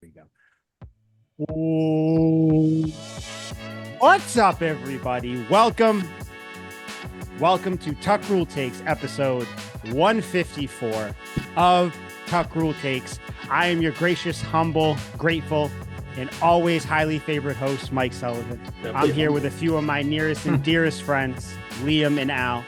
We go. Ooh. What's up, everybody? Welcome to Tuck Rule Takes, episode 154 of Tuck Rule Takes. I am your gracious, humble, grateful, and always highly favorite host, Mike Sullivan. I'm here with a few of my nearest and dearest friends, Liam and Al.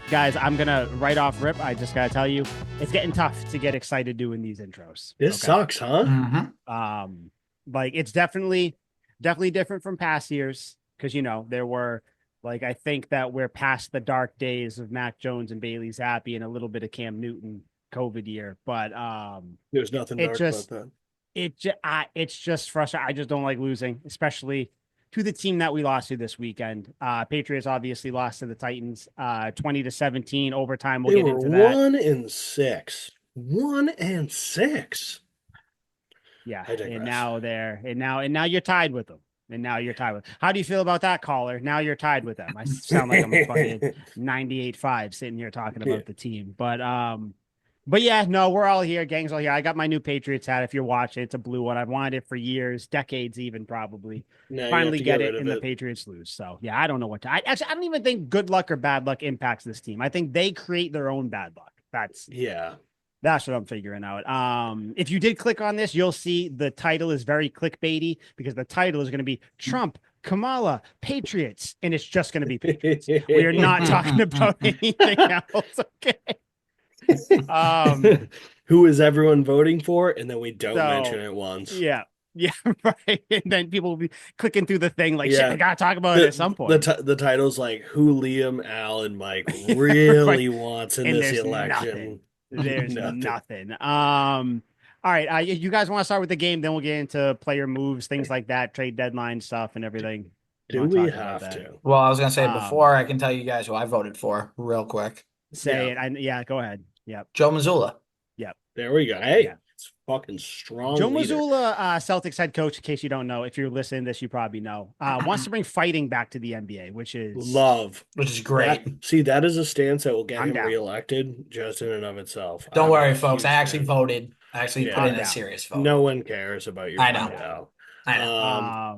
Guys, I'm going to right off rip. I just got to tell you, it's getting tough to get excited doing these intros. This sucks, huh? Mm-hmm. Like it's definitely different from past years because, there were I think that we're past the dark days of Mac Jones and Bailey Zappi and a little bit of Cam Newton COVID year. But there's nothing dark about that. It's just frustrating. I just don't like losing, especially to the team that we lost to this weekend. Patriots obviously lost to the Titans 20-17 overtime. We'll get into that. 1-6. 1-6. Yeah. And now you're tied with them. How do you feel about that, caller? Now you're tied with them. I sound like I'm a fucking 98.5 sitting here talking about the team. But yeah, no, we're all here. Gang's all here. I got my new Patriots hat. If you're watching, it's a blue one. I've wanted it for years, decades, even probably. Finally get it, and the Patriots lose. So yeah, I don't know what to. I don't even think good luck or bad luck impacts this team. I think they create their own bad luck. That's what I'm figuring out. If you did click on this, you'll see the title is very clickbaity because the title is going to be Trump, Kamala, Patriots, and it's just going to be Patriots. We are not talking about anything else. Okay. Who is everyone voting for? And then we don't mention it once. Yeah, right. And then people will be clicking through the thing like, shit, I gotta talk about it at some point. The title's like who Liam, Al, and Mike really wants in this election. There's nothing. All right, you guys want to start with the game, then we'll get into player moves, things like that, trade deadline stuff, and everything. Do we have to? Well, I was gonna say before I can tell you guys who I voted for real quick. Say it. Go ahead. Yep. Joe Mazzulla. Yep. There we go. Hey, it's fucking strong. Joe Mazzulla, Celtics head coach, in case you don't know. If you're listening to this, you probably know. Wants to bring fighting back to the NBA, which is great. That is a stance that will get him reelected just in and of itself. Don't worry, folks. I actually voted. I actually put in a serious vote. No one cares about your. I know.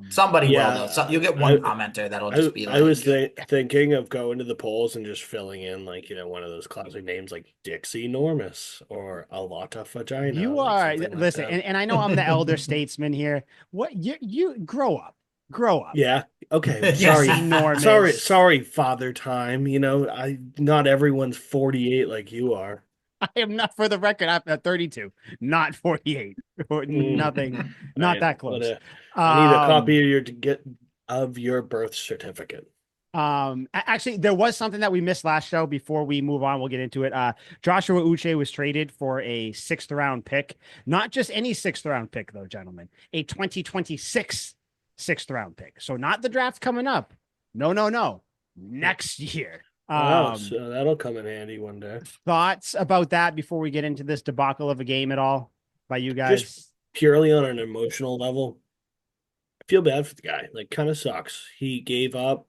Somebody will though. So you'll get one commenter that'll just be like. I was thinking of going to the polls and just filling in one of those classic names like Dixie Normus or Alata Vagina. You are listen, and I know I'm the elder statesman here. What you grow up. Yeah. Okay. Sorry. Sorry, Father Time. Not everyone's 48 like you are. I am not, for the record, I'm at 32, not 48. Nothing, not that close. I need a copy of your birth certificate. Actually, there was something that we missed last show. Before we move on, we'll get into it. Joshua Uche was traded for a 6th-round pick. Not just any 6th-round pick, though, gentlemen. A 2026 6th-round pick. So not the draft coming up. No. Next year. So that'll come in handy one day. Thoughts about that before we get into this debacle of a game at all by you guys? Just purely on an emotional level, I feel bad for the guy. Kind of sucks. He gave up,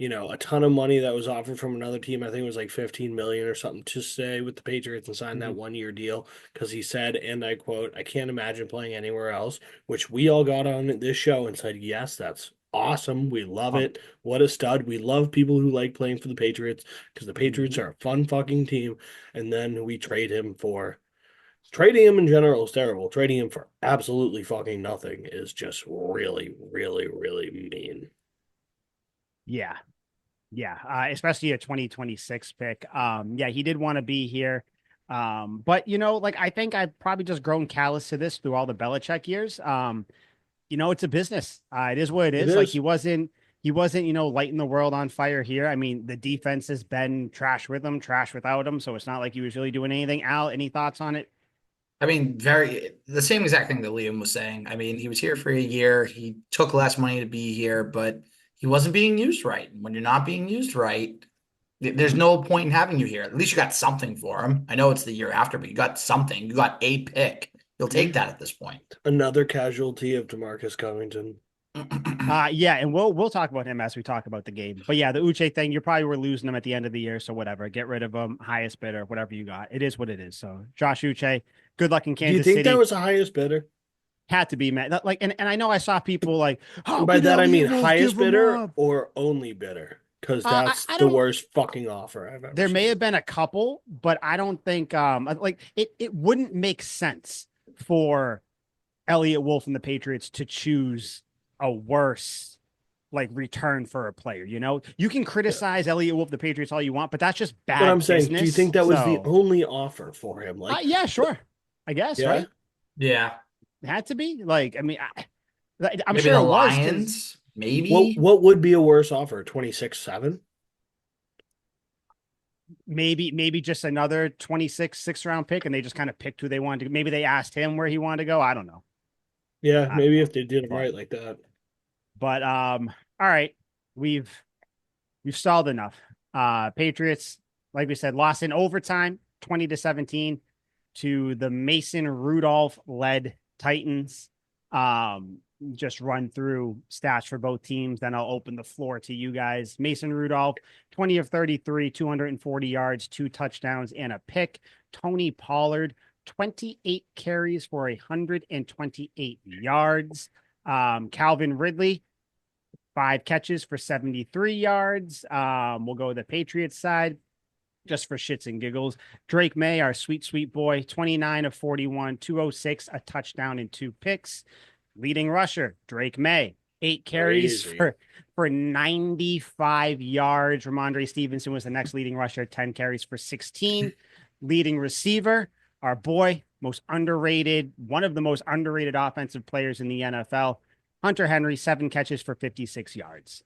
a ton of money that was offered from another team. I think it was like $15 million or something to stay with the Patriots and sign that 1-year deal because he said, and I quote, "I can't imagine playing anywhere else," which we all got on this show and said, yes, that's awesome. We love it. What a stud. We love people who like playing for the Patriots because the Patriots are a fun fucking team. And then we trade him for trading him in general is terrible. Trading him for absolutely fucking nothing is just really, really, really mean. Yeah. Especially a 2026 pick. He did want to be here. But I think I've probably just grown callous to this through all the Belichick years. It's a business. It is what it is. He wasn't, lighting the world on fire here. I mean, the defense has been trash with him, trash without him. So it's not like he was really doing anything. Al, any thoughts on it? I mean, the same exact thing that Liam was saying. I mean, he was here for a year. He took less money to be here, but he wasn't being used right. When you're not being used right, there's no point in having you here. At least you got something for him. I know it's the year after, but you got something. You got a pick. You'll take that at this point. Another casualty of DeMarcus Covington. And we'll talk about him as we talk about the game. But yeah, the Uche thing, you probably were losing him at the end of the year, so whatever. Get rid of him, highest bidder, whatever you got. It is what it is. So Josh Uche, Good luck in Do you Kansas think City. that was the highest bidder? Had to be, man. Like, and I know I saw people like, how And by could that I mean Elliott Wolf highest give him bidder up? or only bidder, because I, that's I the don't. worst fucking offer I've ever There may seen. have been a couple, but I don't think like it wouldn't make sense for Elliott Wolf and the Patriots to choose a worse like return for a player. You know, you can Yeah. criticize Elliott Wolf, the Patriots, all you want, but that's just But I'm bad saying, do you business. think that was the So, only offer for him? Like, yeah, sure, I guess, yeah, right? Yeah. It had to be. Like, I mean, I'm Maybe sure the it was because Lions, maybe. what would be a worse offer? 26-7? maybe just another 26 6th-round pick, and they just kind of picked who they wanted to. Maybe they asked him where he wanted to go. I don't know. Yeah, I don't maybe know. if they did it But right like that. all right, we've stalled enough. Patriots, like we said, lost in overtime 20-17 to the Mason Rudolph led Titans. Just run through stats for both teams, then I'll open the floor to you guys. Mason Rudolph, 20 of 33, 240 yards, 2 touchdowns, and a pick. Tony Pollard, 28 carries for 128 yards. Calvin Ridley, 5 catches for 73 yards. We'll go the Patriots side just for shits and giggles. Drake Maye, our sweet, sweet boy, 29 of 41, 206, a touchdown and 2 picks. Leading rusher, Drake Maye, 8 carries Crazy. for 95 yards. Ramondre Stevenson was the next leading rusher, 10 carries for 16. Leading receiver, our boy, most underrated, one of the most underrated offensive players in the NFL, Hunter Henry, 7 catches for 56 yards.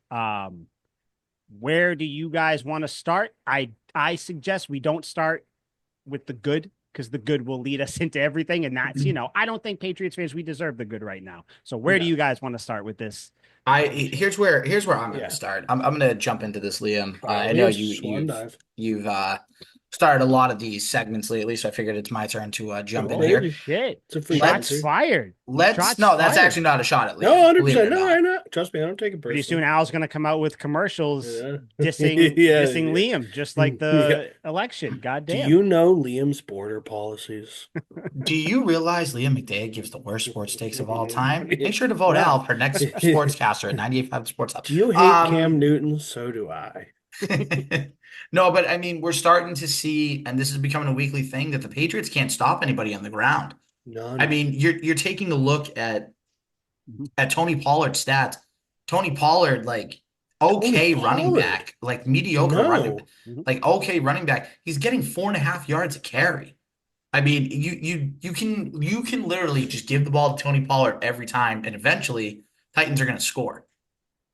Where do you guys want to start? I suggest we don't start with the good because the good will lead us into everything. And that's, I don't think Patriots fans, we deserve the good right now. So where do you guys want to start with this? Here's where I'm going Yeah. to start. I'm going to jump into this, Liam. I know Swan dive. you've started a lot of these segments lately, so I figured it's my turn to jump in here. Holy Shit. It's a free Shots answer. fired. That's fired. actually not a shot at Liam. No, Believe it 100%. or No, not. I know. Trust me, I don't take it Pretty soon personally. Al's going to come out with commercials Yeah. dissing Yeah, Liam, just like the election. God Do damn. you know Liam's border policies? Do you realize Liam McDade gives the worst sports takes of all time? Make sure to vote Al for next sportscaster at 98.5 Sports Hub. You hate Cam Newton, so do I. No, but I mean, we're starting to see, and this is becoming a weekly thing, that the Patriots can't stop anybody on the ground. None. I mean, you're taking a look at Tony Pollard's stats. Tony Pollard, like okay running back, like mediocre running, like okay running back. He's getting 4.5 yards a carry. I mean, you can literally just give the ball to Tony Pollard every time, and eventually Titans are going to score.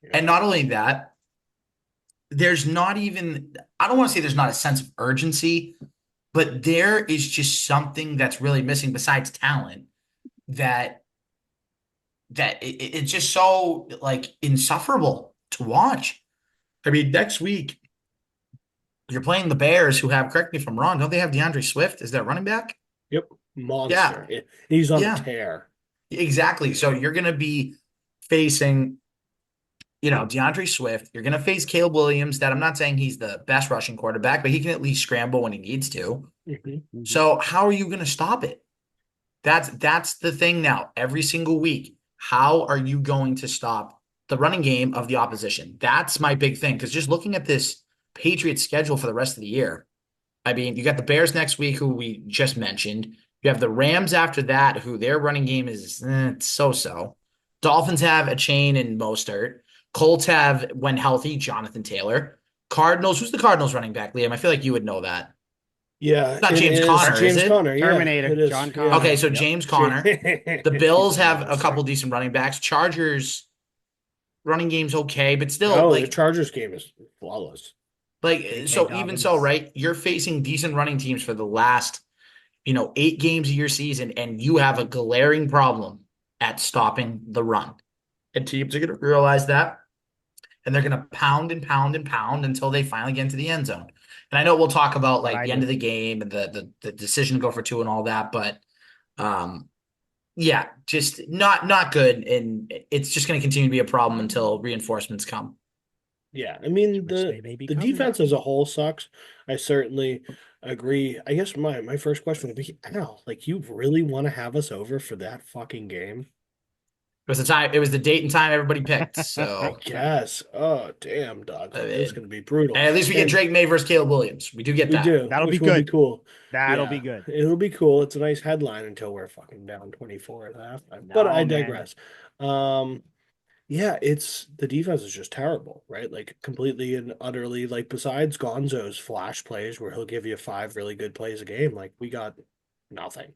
Yeah. And not only that, there's not even, I don't want to say there's not a sense of urgency, but there is just something that's really missing besides talent that it's just so like insufferable to watch. I mean, next week you're playing the Bears, who have, correct me if I'm wrong, don't they have DeAndre Swift? Is that running back? Yep. Monster. Yeah. He's on Yeah. a tear. Exactly. So you're going to be facing, DeAndre Swift. You're going to face Caleb Williams, that I'm not saying he's the best rushing quarterback, but he can at least scramble when he needs to. Mm-hmm. So how are you going to stop it? That's the thing now. Every single week, how are you going to stop the running game of the opposition? That's my big thing. Because just looking at this Patriots schedule for the rest of the year, I mean, you got the Bears next week, who we just mentioned. You have the Rams after that, who their running game is so-so. Dolphins have a chain in Mostert. Colts have, when healthy, Jonathan Taylor. Cardinals, who's the Cardinals running back, Liam? I feel like you would know that. Yeah. It's not James Conner, James is it? Conner, yeah, Terminator, it is. John Yeah. Connor. Okay, so Yep. James Conner. The Bills have a couple decent running backs. Chargers running game's okay, but still, the Chargers game is flawless. So even so, right? You're facing decent running teams for the last, 8 games of your season, and you have a glaring problem at stopping the run. And teams are going to realize that, and they're going to pound and pound and pound until they finally get into the end zone. And I know we'll talk about like the end of the game and the decision to go for 2 and all that, but yeah, just not good, and it's just going to continue to be a problem until reinforcements come. Yeah, I mean Which they may be the coming. defense as a whole sucks. I certainly agree. I guess my first question would be, Al, like you really want to have us over for that fucking game? It was the time. It was the date and time everybody picked. I So guess. Oh, damn, dog. I This is mean, gonna be brutal. and at least we get And Drake Maye versus Caleb Williams. We do get we that. do, That'll be which will be good. cool. That'll be Yeah, good. it'll be cool. It's a nice headline until we're fucking down 24 at halftime. But I No, man. digress. Um, yeah, it's the defense is just terrible, right? Like completely and utterly, like besides Gonzo's flash plays where he'll give you 5 really good plays a game, like we got nothing.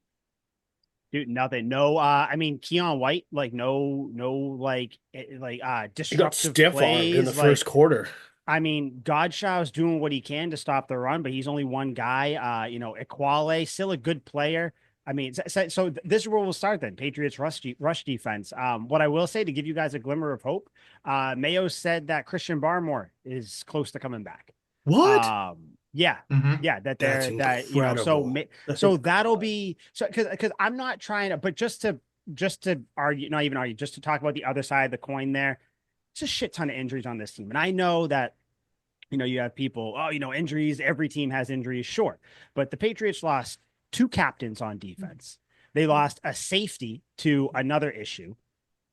Dude, nothing. No, I mean Keon White, like no, He got disruptive stiff armed in the plays. Like, first quarter. I mean, Godshaw's doing what he can to stop the run, but he's only one guy. Equale, still a good player. I mean, so this is where we'll start then. Patriots rush defense. What I will say to give you guys a glimmer of hope, Mayo said that Christian Barmore is close to coming back. What? Yeah, Mhm. yeah, that That's they're that you know, incredible. so that'll be so because I'm not trying to, but just to argue, not even argue, just to talk about the other side of the coin there. It's a shit ton of injuries on this team, and I know that you have people, oh, injuries. Every team has injuries, sure, but the Patriots lost two captains on defense. They lost a safety to another issue.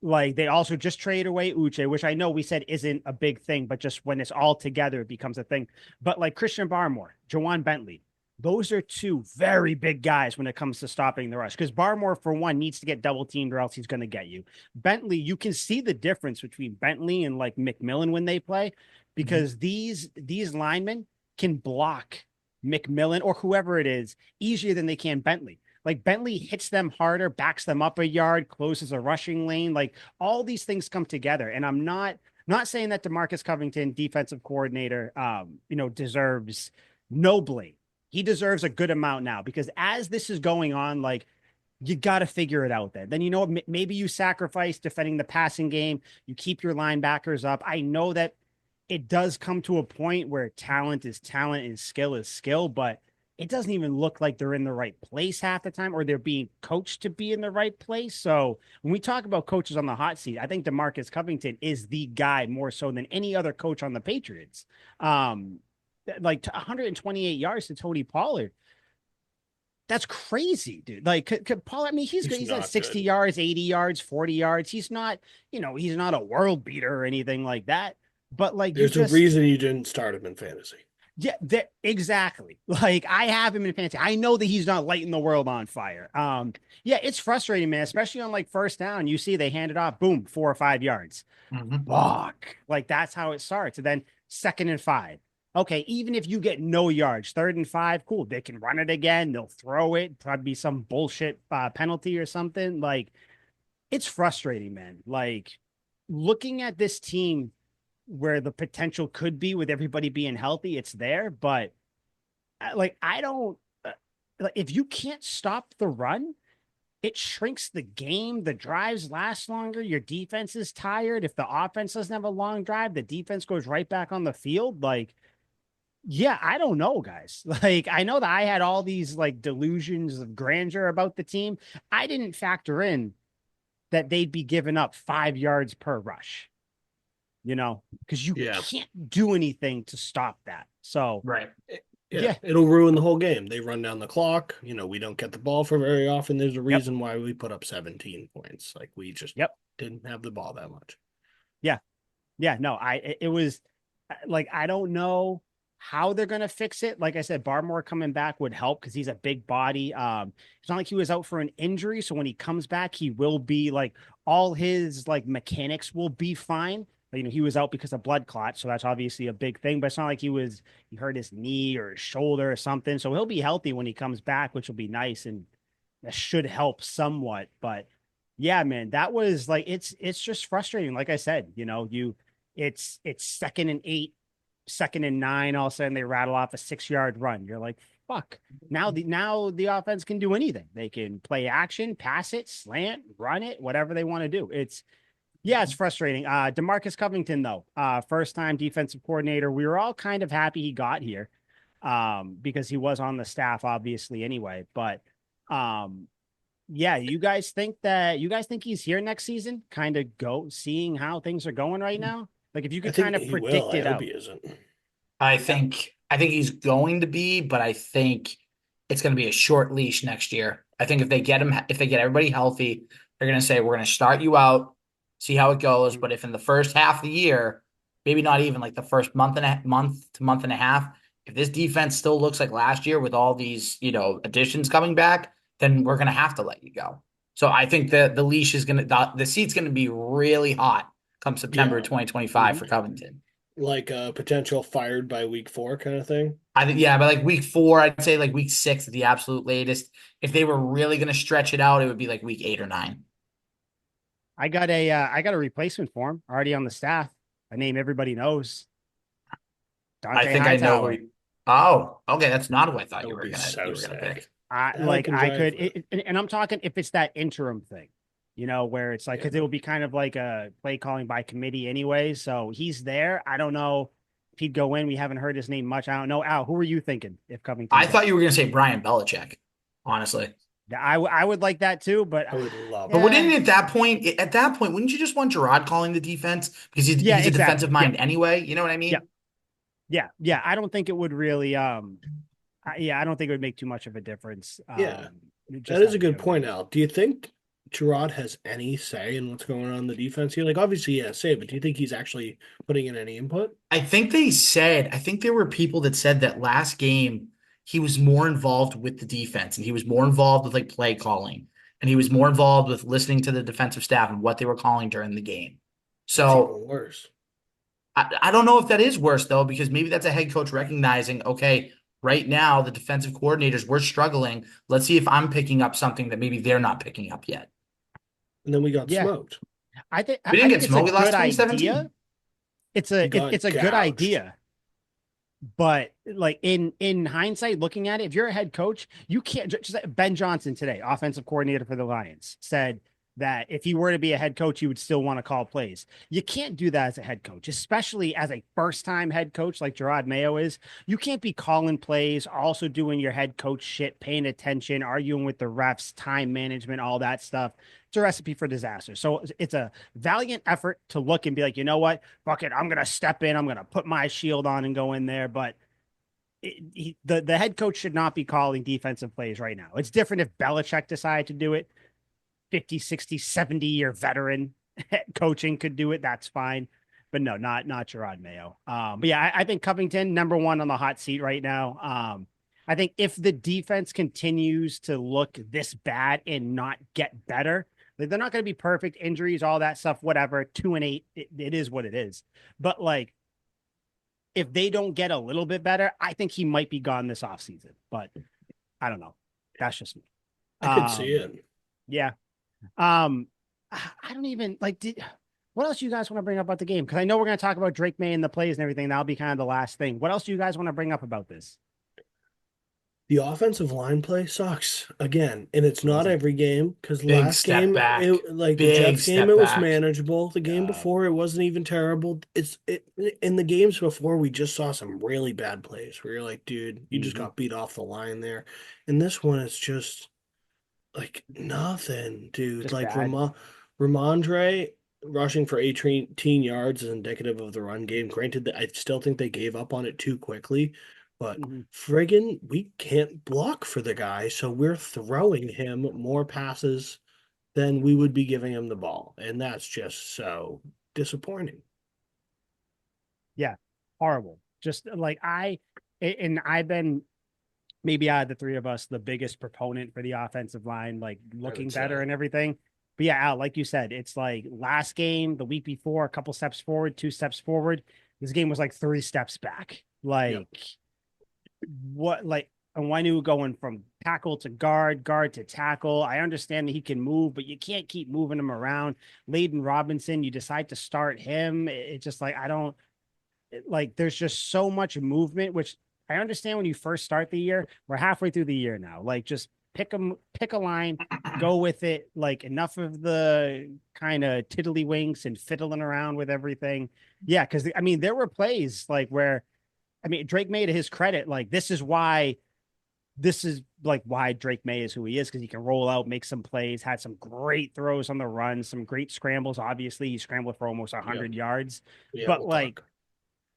Like they also just traded away Uche, which I know we said isn't a big thing, but just when it's all together, it becomes a thing. But like Christian Barmore, Jawan Bentley, those are two very big guys when it comes to stopping the rush. Because Barmore, for one, needs to get double teamed or else he's going to get you. Bentley, you can see the difference between Bentley and like McMillan when they play, because these linemen can block McMillan or whoever it is easier than they can Bentley. Like Bentley hits them harder, backs them up a yard, closes a rushing lane. Like all these things come together. And I'm not saying that DeMarcus Covington, defensive coordinator, deserves no blame. He deserves a good amount now because as this is going on, like you got to figure it out then. Then maybe you sacrifice defending the passing game. You keep your linebackers up. I know that it does come to a point where talent is talent and skill is skill, but it doesn't even look like they're in the right place half the time or they're being coached to be in the right place. So when we talk about coaches on the hot seat, I think DeMarcus Covington is the guy more so than any other coach on the Patriots. Like 128 yards to Tony Pollard. That's crazy, dude. Like could Pollard, I mean, he's at 60 yards, 80 yards, 40 yards. He's not a world beater or anything like that. But like there's a reason you didn't start him in fantasy. Yeah, exactly. Like I have him in fantasy. I know that he's not lighting the world on fire. Yeah, it's frustrating, man, especially on like first down. You see they hand it off, boom, 4 or 5 yards. Fuck. Like that's how it starts. And then 2nd and 5. Okay, even if you get no yards, 3rd and 5, cool. They can run it again. They'll throw it. Probably be some bullshit penalty or something. Like it's frustrating, man. Like looking at this team where the potential could be with everybody being healthy, it's there. But like, I don't, if you can't stop the run, it shrinks the game. The drives last longer. Your defense is tired. If the offense doesn't have a long drive, the defense goes right back on the field. Like, yeah, I don't know, guys. Like, I know that I had all these like delusions of grandeur about the team. I didn't factor in that they'd be giving up 5 yards per rush. Because you can't do anything to stop that. So, right. Yeah, it'll ruin the whole game. They run down the clock. We don't get the ball for very often. There's a reason why we put up 17 points. Like we just didn't have the ball that much. Yeah. Yeah. No, it was like, I don't know how they're going to fix it. Like I said, Barmore coming back would help because he's a big body. It's not like he was out for an injury. So when he comes back, he will be like all his like mechanics will be fine. He was out because of blood clot, so that's obviously a big thing. But it's not like he hurt his knee or his shoulder or something. So he'll be healthy when he comes back, which will be nice, and that should help somewhat. But yeah, man, that was like it's just frustrating. Like I said, it's 2nd and 8, 2nd and 9. All of a sudden they rattle off a 6-yard run. You're like, fuck. Now the offense can do anything. They can play action, pass it, slant, run it, whatever they want to do. It's frustrating. DeMarcus Covington, though, first-time defensive coordinator. We were all kind of happy he got here because he was on the staff, obviously, anyway. But, you guys think he's here next season? Kind of seeing how things are going right now? Like if you I could think kind of he will. predict I it hope out. he isn't. I think he's going to be, but I think it's going to be a short leash next year. I think if they get everybody healthy, they're going to say we're going to start you out, see how it goes. But if in the first half of the year, maybe not even like the first month and a half, if this defense still looks like last year with all these additions coming back, then we're going to have to let you go. So I think the leash is going to the seat's going to be really hot come September Yeah. 2025 for Covington. Like a potential fired by week 4 kind of thing. I think, yeah, but like week 4, I'd say like week 6 at the absolute latest. If they were really going to stretch it out, it would be like week 8 or 9. I got a replacement for him already on the staff. A name everybody knows. I Dante think I know Hightower. oh, okay. That's not who I thought That you would were be gonna so you were gonna sick. pick. Hell can I drive could, with and I'm talking if it's that interim thing, where it's like, Yeah. because it will be kind of like a play calling by committee anyway. So he's there. I don't know if he'd go in. We haven't heard his name much. I don't know. Al, who are you thinking if I Covington's thought out? you were gonna say Brian Belichick, honestly. I would like that too, but I would love But that. wouldn't at that point, wouldn't you just want Gerard calling the defense because yeah, he's a defensive exactly. Yeah, mind anyway? You know what I yeah, mean? yeah. I don't think it would really. I don't think it would make too much of a difference. Yeah. That Just is a having good point, Covington. Al. Do you think Gerard has any say in what's going on in the defense here? Like, obviously, he has say, but do you think he's actually putting in any input? I think there were people that said that last game he was more involved with the defense and he was more involved with like play calling and he was more involved with listening to the defensive staff and what they were calling during the game. That's So even worse. I don't know if that is worse though, because maybe that's a head coach recognizing, okay, right now the defensive coordinators, we're struggling. Let's see if I'm picking up something that maybe they're not picking up yet. And then we got Yeah, smoked. I think We I didn't think get it's a smoked. We lost good 2017. idea. It's We it's got a good gouged. idea. But like in hindsight, looking at it, if you're a head coach, you can't just Ben Johnson today, offensive coordinator for the Lions, said that if he were to be a head coach, he would still want to call plays. You can't do that as a head coach, especially as a first-time head coach like Gerard Mayo is. You can't be calling plays, also doing your head coach shit, paying attention, arguing with the refs, time management, all that stuff. It's a recipe for disaster. So it's a valiant effort to look and be like, you know what? Fuck it. I'm going to step in. I'm going to put my shield on and go in there. But the head coach should not be calling defensive plays right now. It's different if Belichick decided to do it. 50, 60, 70-year veteran coaching could do it. That's fine. But no, not Gerard Mayo. But yeah, I think Covington, number one on the hot seat right now. I think if the defense continues to look this bad and not get better, they're not going to be perfect. Injuries, all that stuff, whatever. 2-8, it is what it is. But like, if they don't get a little bit better, I think he might be gone this offseason. But I don't know. That's just me. I could see it. Yeah. I don't even like. What else do you guys want to bring up about the game? Because I know we're going to talk about Drake Maye and the plays and everything. That'll be kind of the last thing. What else do you guys want to bring up about this? The offensive line play sucks again, and it's not every game because Big last step game, back. like the Big Jets game, step it was back. manageable. The game before, it wasn't even terrible. In the games before, we just saw some really bad plays where you're like, dude, you just got beat off the line there. And this one, it's just like nothing, dude. Just Like bad. Ramondre rushing for 18 yards is indicative of the run game. Granted, that I still think they gave up on it too quickly, but friggin', we can't block for the guy, so we're throwing him more passes than we would be giving him the ball, and that's just so disappointing. Yeah, horrible. Just like I've been maybe out of the three of us the biggest proponent for the offensive line, like looking better and everything. But yeah, Al, like you said, it's like last game, the week before, a couple steps forward, 2 steps forward. This game was like 3 steps back. Like what, like, and Wanu going from tackle to guard, guard to tackle. I understand that he can move, but you can't keep moving him around. Layden Robinson, you decide to start him. It's just like I don't like. There's just so much movement, which I understand when you first start the year. We're halfway through the year now. Like just pick a line, go with it. Like enough of the kind of tiddlywinks and fiddling around with everything. Yeah, because I mean there were plays like where I mean Drake Maye to his credit, like this is why this is like why Drake Maye is who he is, because he can roll out, make some plays, had some great throws on the run, some great scrambles. Obviously, he scrambled for almost 100 yards. Yeah, But we'll like,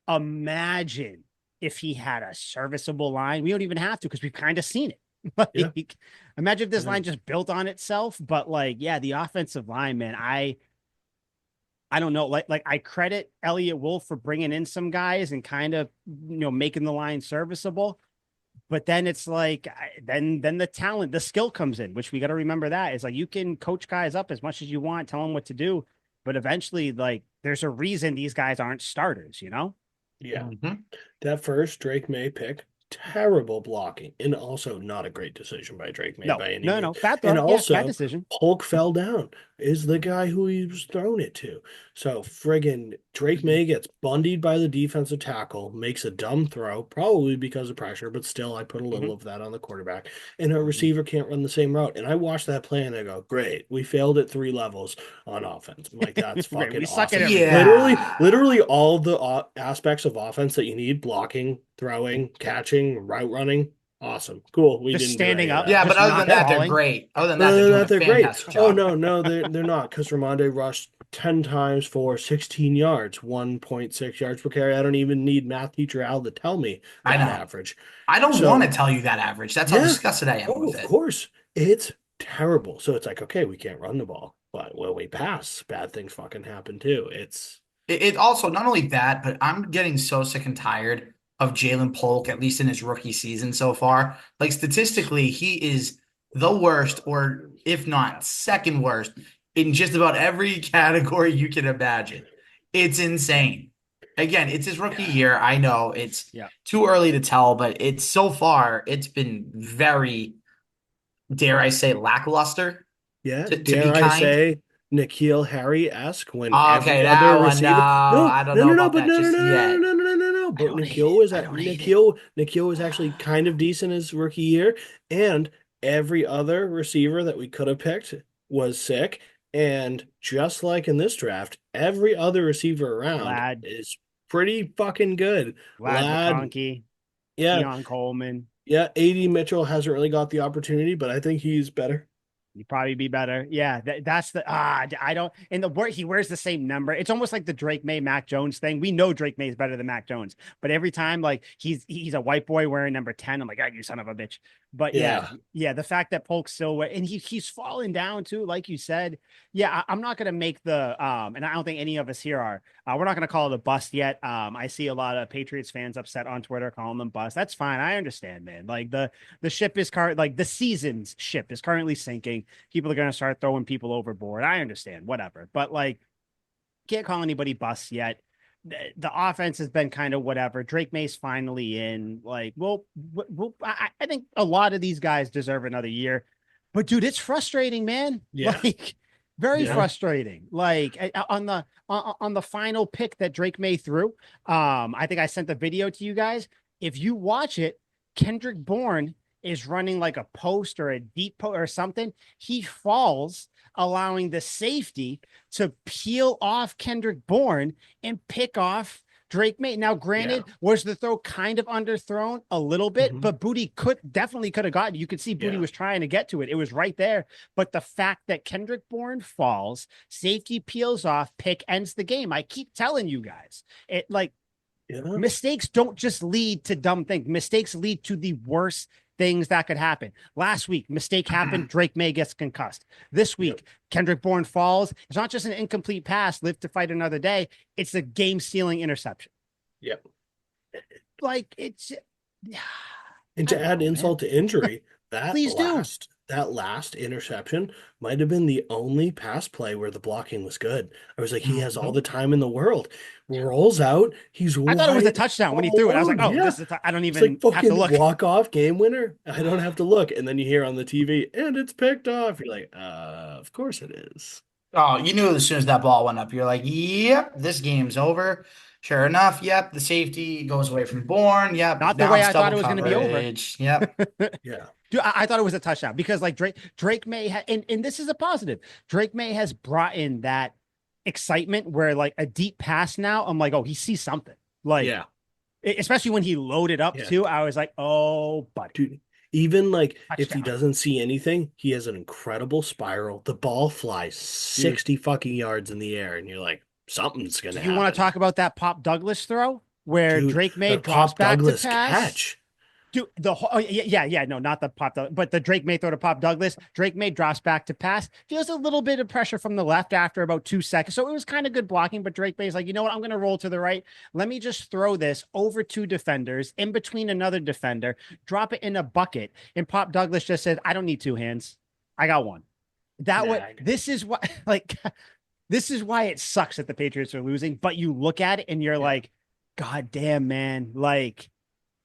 talk. imagine if he had a serviceable line. We don't even have to because we've kind of seen it. Yeah. Like, imagine if this Yeah. line just built on itself. But like, yeah, the offensive line, man, I don't know. Like I credit Elliott Wolf for bringing in some guys and kind of making the line serviceable. But then it's like then the talent, the skill comes in, which we got to remember. That is like you can coach guys up as much as you want, tell them what to do, but eventually, like there's a reason these guys aren't starters. Yeah. Mhm. That first Drake May pick, terrible blocking, and also not a great decision by Drake May by any means. No, bad And throw. Yeah, bad also, decision. Polk fell down, is the guy who he was throwing it to. So friggin' Drake May gets bundied by the defensive tackle, makes a dumb throw, probably because of pressure, but still, I put a little of that on the quarterback. And a receiver can't run the same route. And I watched that play and I go, great, we failed at 3 levels on offense. I'm like, that's Right, fucking we suck at awesome. everything. Literally all the aspects of offense that you need: blocking, throwing, catching, route running. Awesome. Cool. We Just didn't do any standing of up. that. Yeah, but Just other not than that, they're falling. great. Other than that, Other they're than doing that, a they're great. fantastic Oh job. no, they're not, because Ramonde rushed 10 times for 16 yards, 1.6 yards per carry. I don't even need math teacher Al to tell me I that know. average. I don't want So to tell you that average. That's how yeah. disgusted I am Oh, with of it. course. It's terrible. So it's like, okay, we can't run the ball, but when we pass, bad things fucking happen too. It's It also, not only that, but I'm getting so sick and tired of Jalen Polk, at least in his rookie season so far. Like statistically, he is the worst, or if not second worst, in just about every category you can imagine. It's insane. Again, it's his rookie year. I know it's Yeah. too early to tell, but it's so far, it's been very, dare I say, lackluster yeah, to be dare I kind. say, N'Keal Harry-esque, when Okay, every that other one, no, receiver. No, I don't no, know no, no, about but that no, no, just no, no, no, yet. no, no, no, no, no. I But don't hate it. I don't hate it. N'Keal was actually kind of decent his rookie year, and every other receiver that we could have picked was sick. And just like in this draft, every other receiver around Lad, is pretty fucking good. Lad, McConkey, yeah, Keon Coleman. yeah. AD Mitchell hasn't really got the opportunity, but I think he's better. You'd probably be better. Yeah, that's the I don't. And the word he wears the same number. It's almost like the Drake May Mac Jones thing. We know Drake May is better than Mac Jones, but every time like he's a white boy wearing number 10, I'm like, you son of a bitch. But Yeah. yeah, the fact that Polk's still and he's falling down too, like you said. Yeah, I'm not gonna make the and I don't think any of us here are. We're not gonna call it a bust yet. I see a lot of Patriots fans upset on Twitter calling them bust. That's fine. I understand, man. Like the ship is like the season's ship is currently sinking. People are going to start throwing people overboard. I understand, whatever. But like, can't call anybody bust yet. The offense has been kind of whatever. Drake May's finally in. Like, I think a lot of these guys deserve another year. But dude, it's frustrating, man. Yeah. Like, very Yeah. frustrating. Like on the final pick that Drake May threw. I think I sent the video to you guys. If you watch it, Kendrick Bourne is running like a post or a deep post or something. He falls, allowing the safety to peel off Kendrick Bourne and pick off Drake May. Now, granted, was the throw kind of underthrown a little bit, but Booty definitely could have gotten. You could see Booty was trying to get to it. It was right there. But the fact that Kendrick Bourne falls, safety peels off, pick ends the game. I keep telling you guys, mistakes don't just lead to dumb things. Mistakes lead to the worst things that could happen. Last week, mistake happened. Drake May gets concussed. This week, Kendrick Bourne falls. It's not just an incomplete pass, live to fight another day. It's a game-stealing interception. Yep. Like, it's... And to add insult to injury, that Please do. that last interception might have been the only pass play where the blocking was good. I was like, he has all the time in the world. Rolls out, he's I thought it was a wide touchdown when he threw it. I was like, alone. this is I don't It's even like have to fucking look. walk off game winner. I don't have to look. And then you hear on the TV, and it's picked off. You're like, of course it is. Oh, you knew as soon as that ball went up, you're like, yep, this game's over. Sure enough, yep, the safety goes away from Bourne. Yep, Not the now way it's I thought double it was going to be over. coverage. Yep. Yeah. Dude, I thought it was a touchdown because like Drake May and this is a positive. Drake May has brought in that excitement where like a deep pass now, I'm like, oh, he sees something. Like, Yeah. especially when he loaded up too. I was like, oh, buddy. Dude, Even like if he touchdown. doesn't see anything, he has an incredible spiral. The ball flies Dude, 60 fucking yards in the air, and you're like, something's do gonna you want to happen. talk about that Pop Douglas throw where Dude, Drake Maye the drops Pop back to Douglas pass? catch. Dude, no, not the but the Drake May throw to Pop Douglas. Drake May drops back to pass, feels a little bit of pressure from the left after about 2 seconds. So it was kind of good blocking, but Drake May's like, you know what? I'm going to roll to the right. Let me just throw this over two defenders in between another defender, drop it in a bucket. And Pop Douglas just said, I don't need two hands. I got one. Nah, This is what, like, this is why it sucks that the Patriots are losing. But you look at it and you're yeah. like, God damn, man. Like,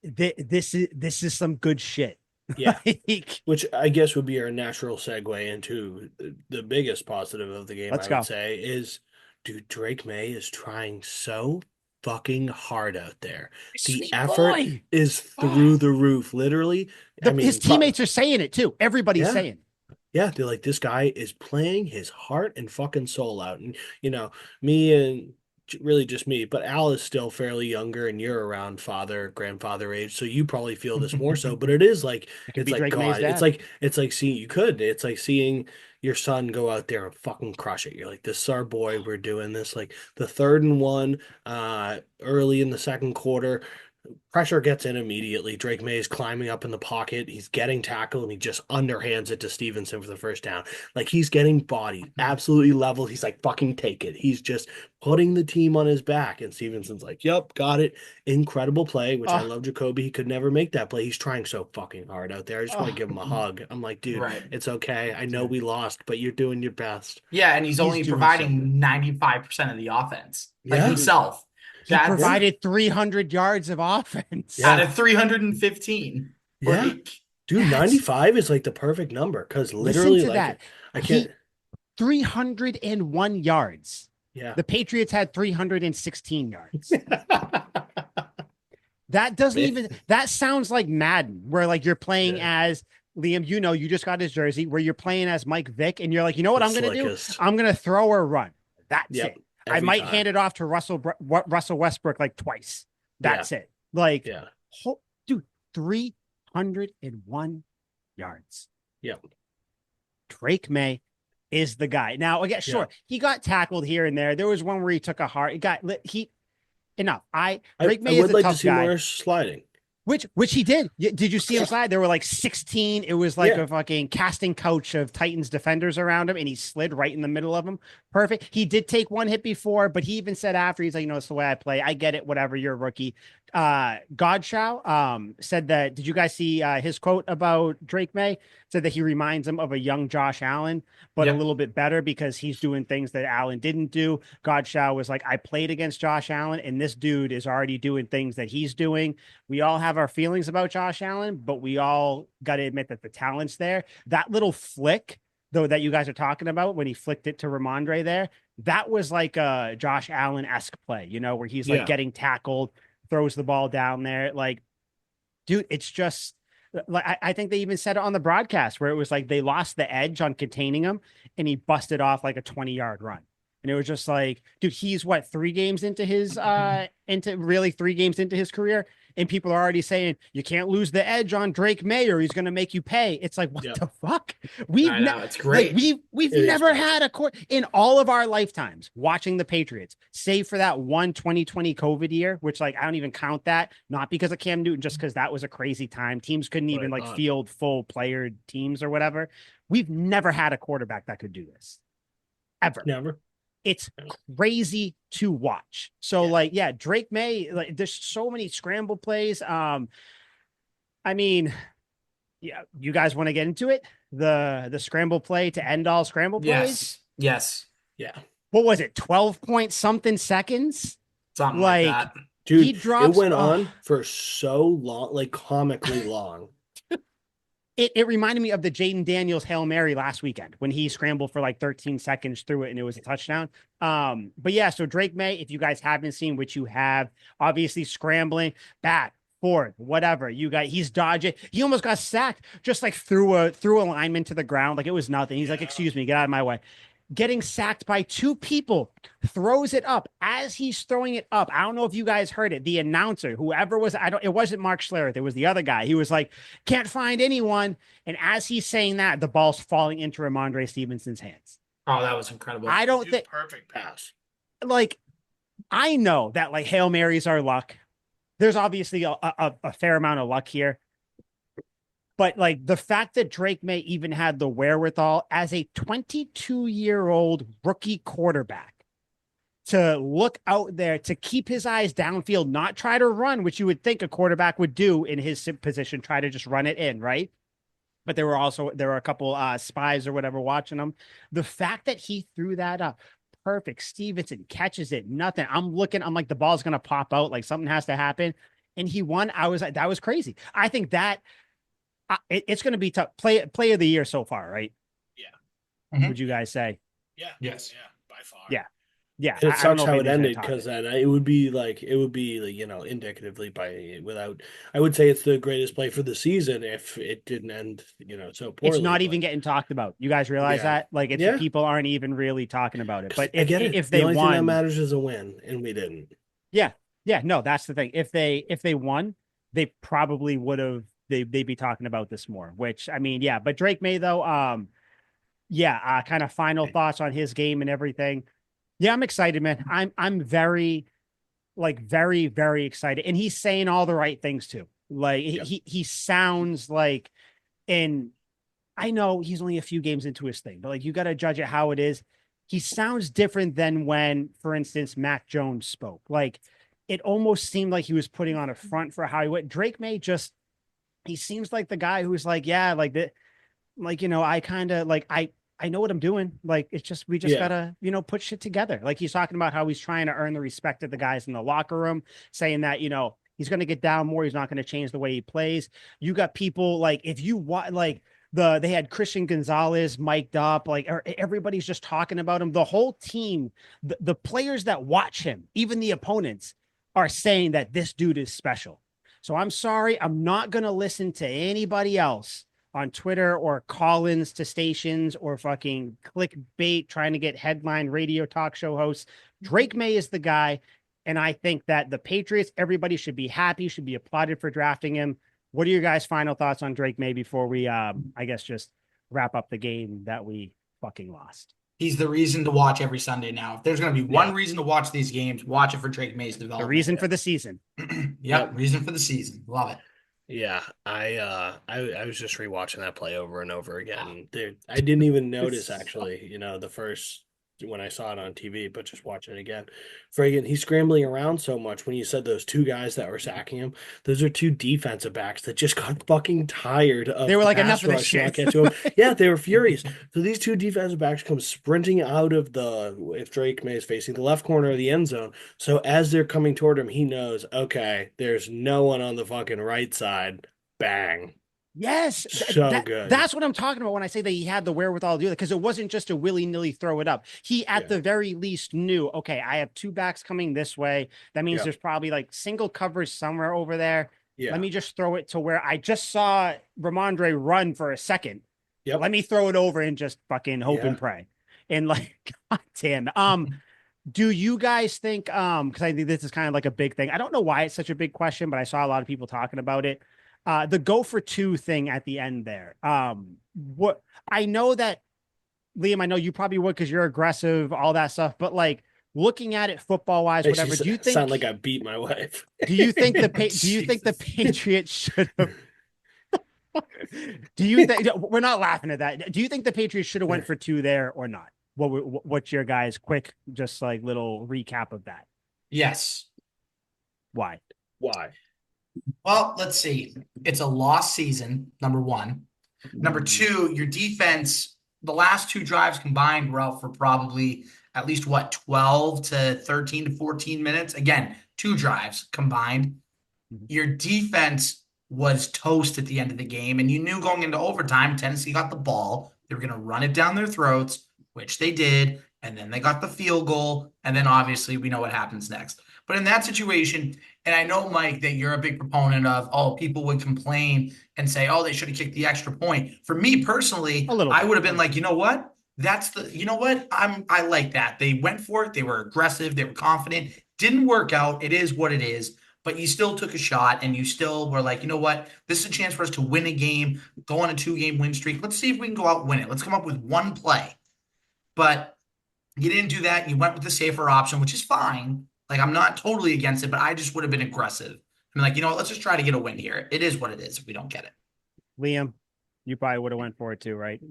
this is some good shit. Yeah. Like, Which I guess would be our natural segue into the biggest positive of the game, let's I would go. say, is dude, Drake May is trying so fucking hard out there. The Sweet effort boy. is Oh, through the roof. Literally, I his mean, teammates are saying it too. Everybody's yeah. saying, Yeah, they're like, this guy is playing his heart and fucking soul out. And, me and really just me, but Al is still fairly younger and you're around grandfather age. So you probably feel this more so. But it it is like, could be Drake May's God, dad. it's like seeing, you could, it's like seeing your son go out there and fucking crush it. You're like, this is our boy. We're doing this. Like the 3rd and 1, early in the second quarter. Pressure gets in immediately. Drake May is climbing up in the pocket. He's getting tackled and he just underhands it to Stevenson for the first down. Like he's getting bodied, absolutely leveled. He's like, fucking take it. He's just putting the team on his back. And Stevenson's like, yep, got it. Incredible play, which I Oh, love Jacoby. He could never make that play. He's trying so fucking hard out there. I just want to oh, give him a hug. I'm like, dude, Right. it's okay. I know dude, we lost, but you're doing your best. Yeah, and he's he's only doing so good. providing 95% of the offense, like Yeah. Dude, himself. he That's Yeah. provided 300 yards of offense. out Yeah. of 315. Yeah. Like, Dude, That's 95 is like the perfect number because listen literally, to like, that. I can't. 301 yards. Yeah. The Patriots had 316 yards. That doesn't Man. even, that sounds like Madden, where like you're playing Yeah. as Liam, you just got his jersey, where you're playing as Mike Vick, and you're like, you know what The I'm going to do? slickest. I'm going to throw or run. That's Yep. it. I Every might time. hand it off to Russell Westbrook like twice. Yeah. That's it. Like, Yeah. dude, 301 yards. Yep. Drake May is the guy. Now, again, sure, Yeah. he got tackled here and there. There was one where he took a hard, he got lit. Enough. I Drake May is would a like to tough see guy. more sliding. Which he did. Did you see him slide? There were like 16. It was like Yeah. a fucking casting couch of Titans defenders around him, and he slid right in the middle of them. Perfect. He did take one hit before, but he even said after, he's like, it's the way I play. I get it. Whatever. You're a rookie. Godshaw said that. Did you guys see his quote about Drake May? Said that he reminds him of a young Josh Allen, but a Yep. little bit better because he's doing things that Allen didn't do. Godshaw was like, I played against Josh Allen, and this dude is already doing things that he's doing. We all have our feelings about Josh Allen, but we all got to admit that the talent's there. That little flick, though, that you guys are talking about when he flicked it to Ramondre there, that was like a Josh Allen-esque play, where he's like Yeah. getting tackled, throws the ball down there. Like, dude, it's just like I think they even said it on the broadcast where it was like they lost the edge on containing him and he busted off like a 20-yard run. And it was just like, dude, he's what, 3 games into his into 3 games into his career. And people are already saying you can't lose the edge on Drake May or he's gonna make you pay. It's like, what Yep. the fuck? I know, it's great. We've It is never great. had a court in all of our lifetimes watching the Patriots, save for that one 2020 COVID year, which like I don't even count that, not because of Cam Newton, just because that was a crazy time. Teams couldn't What I even like thought. field full player teams or whatever. We've never had a quarterback that could do this. Ever. Never. It's crazy to watch. So Drake May, like there's so many scramble plays. I mean, yeah, you guys want to get into it? The scramble play to end all scramble plays? Yes. Yeah. What was it? 12 point something seconds? Something like that. Dude, he drops. it went on for so long, like comically long. It reminded me of the Jaden Daniels Hail Mary last weekend when he scrambled for like 13 seconds through it and it was a touchdown. But yeah, so Drake May, if you guys haven't seen, which you have, obviously scrambling back, forth, whatever. He's dodging. He almost got sacked, just like threw a lineman to the ground. Like it was nothing. He's like, excuse me, get out of my way. getting sacked by 2 people, throws it up as he's throwing it up. I don't know if you guys heard it. The announcer, whoever was, it wasn't Mark Schlereth. It was the other guy. He was like, can't find anyone. And as he's saying that, the ball's falling into Ramondre Stevenson's hands. Oh, that was incredible. I don't think perfect pass. Like, I know that like Hail Marys are luck. There's obviously a fair amount of luck here. But like the fact that Drake Maye even had the wherewithal as a 22-year-old rookie quarterback to look out there, to keep his eyes downfield, not try to run, which you would think a quarterback would do in his position, try to just run it in, right? But there were a couple spies or whatever watching him. The fact that he threw that up, perfect. Stevenson catches it, nothing. I'm like, the ball's gonna pop out, like something has to happen. And he won. I was like, that was crazy. I think that it's going to be tough. Play of the year so far, right? Yeah. Mm-hmm. Would you guys say? Yeah. Yes. Yeah. By far. Yeah. Yeah. And it sucks how it ended, because then it would be indicatively I would say it's the greatest play for the season if it didn't end, so poorly. It's not even getting talked about. You guys realize that? Like, people aren't even really talking about it. But I get it. If they the only won, thing that matters is a win, and we didn't. Yeah. Yeah. No, that's the thing. If they won, they probably would have. They'd be talking about this more, which, I mean, yeah. But Drake Maye, though, kind of final thoughts on his game and everything. Yeah, I'm excited, man. I'm very, very, very excited. And he's saying all the right things too. Like, he sounds like, and I know he's only a few games into his thing, but like, you got to judge it how it is. He sounds different than when, for instance, Mac Jones spoke. Like, it almost seemed like he was putting on a front for how he went. Drake Maye he seems like the guy who's like, yeah, like that, like, I kind of like, I know what I'm doing. Like, it's just, we just gotta, put shit together. Like, he's talking about how he's trying to earn the respect of the guys in the locker room, saying that, he's going to get down more. He's not going to change the way he plays. You got people like, if you want, like they had Christian Gonzalez mic'd up, like everybody's just talking about him. The whole team, the players that watch him, even the opponents, are saying that this dude is special. So I'm sorry, I'm not going to listen to anybody else on Twitter or call-ins to stations or fucking clickbait trying to get headline radio talk show hosts. Drake Maye is the guy. And I think that the Patriots, everybody should be happy, should be applauded for drafting him. What are your guys' final thoughts on Drake Maye before we, I guess, just wrap up the game that we fucking lost? He's the reason to watch every Sunday now. If there's going to be one reason to watch these games, watch it for Drake Maye's development. The reason for the season. Yep, reason for the season. Love it. Yeah, I was just rewatching that play over and over again. I didn't even notice actually, the first when I saw it on TV, but just watching it again. Friggin', he's scrambling around so much. When you said those 2 guys that were sacking him, those are 2 defensive backs that just got fucking tired of they were like, enough of this shit. Yeah, they were furious. So these 2 defensive backs come sprinting out of if Drake Maye is facing the left corner of the end zone. So as they're coming toward him, he knows, okay, there's no one on the fucking right side. Bang. Yes, good. That's what I'm talking about when I say that he had the wherewithal to do that, because it wasn't just a willy-nilly throw it up. He, at the very least, knew, okay, I have 2 backs coming this way. That means there's probably like single coverage somewhere over there. Yeah. Let me just throw it to where I just saw Ramondre run for a second. Yep. Let me throw it over and just fucking hope and pray. And like, God damn. Do you guys think, because I think this is kind of like a big thing. I don't know why it's such a big question, but I saw a lot of people talking about it. The go for 2 thing at the end there. What I know that, Liam, I know you probably would because you're aggressive, all that stuff. But like, looking at it football wise, whatever. Do you think? Sound like I beat my wife. Do you think the Patriots should have? Do you think we're not laughing at that? Do you think the Patriots should have went for 2 there or not? What's your guys' quick, just like little recap of that? Yes. Why? Well, let's see. It's a lost season, number 1. Number 2, your defense, the last 2 drives combined were out for probably at least 12 to 13 to 14 minutes. Again, 2 drives combined. Mm-hmm. Your defense was toast at the end of the game, and you knew going into overtime, Tennessee got the ball. They were going to run it down their throats, which they did, and then they got the field goal, and then obviously we know what happens next. But in that situation, and I know, Mike, that you're a big proponent of, people would complain and say, they should have kicked the extra point. For me personally, I would have been like, you know what? That's you know what? I like that. They went for it. They were aggressive. They were confident. Didn't work out. It is what it is. But you still took a shot and you still were like, you know what? This is a chance for us to win a game, go on a 2-game win streak. Let's see if we can go out and win it. Let's come up with one play. But you didn't do that. You went with the safer option, which is fine. Like, I'm not totally against it, but I just would have been aggressive. I'm like, you know what? Let's just try to get a win here. It is what it is if we don't get it. Liam, you probably would have went for it too, right?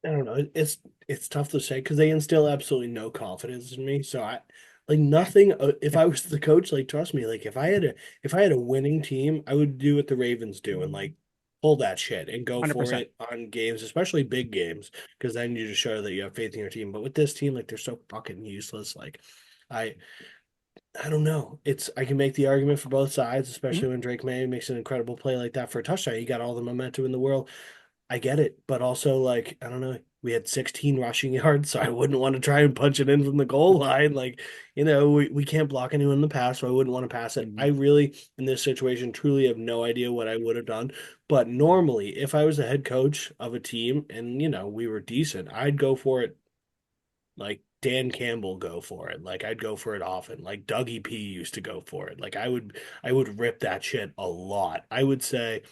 I don't know. It's tough to say because they instill absolutely no confidence in me. So I like nothing. If I was the coach, like trust me, like if I had a winning team, I would do what the Ravens do and like pull that shit and go for 100%. it on games, especially big games, because then you just show that you have faith in your team. But with this team, like they're so fucking useless. Like I I don't know. I can make the argument for both sides, Mhm. especially when Drake Maye makes an incredible play like that for a touchdown. He got all the momentum in the world. I get it, but also like I don't know. We had 16 rushing yards, so I wouldn't want to try and punch it in from the goal line. Like, we can't block anyone in the pass, so I wouldn't want to pass it. I Mhm. really, in this situation, truly have no idea what I would have done. But normally, if I was the head coach of a team and we were decent, I'd go for it like Dan Campbell go for it. Like I'd go for it often. Like Dougie P used to go for it. Like I would rip that shit a lot. I would say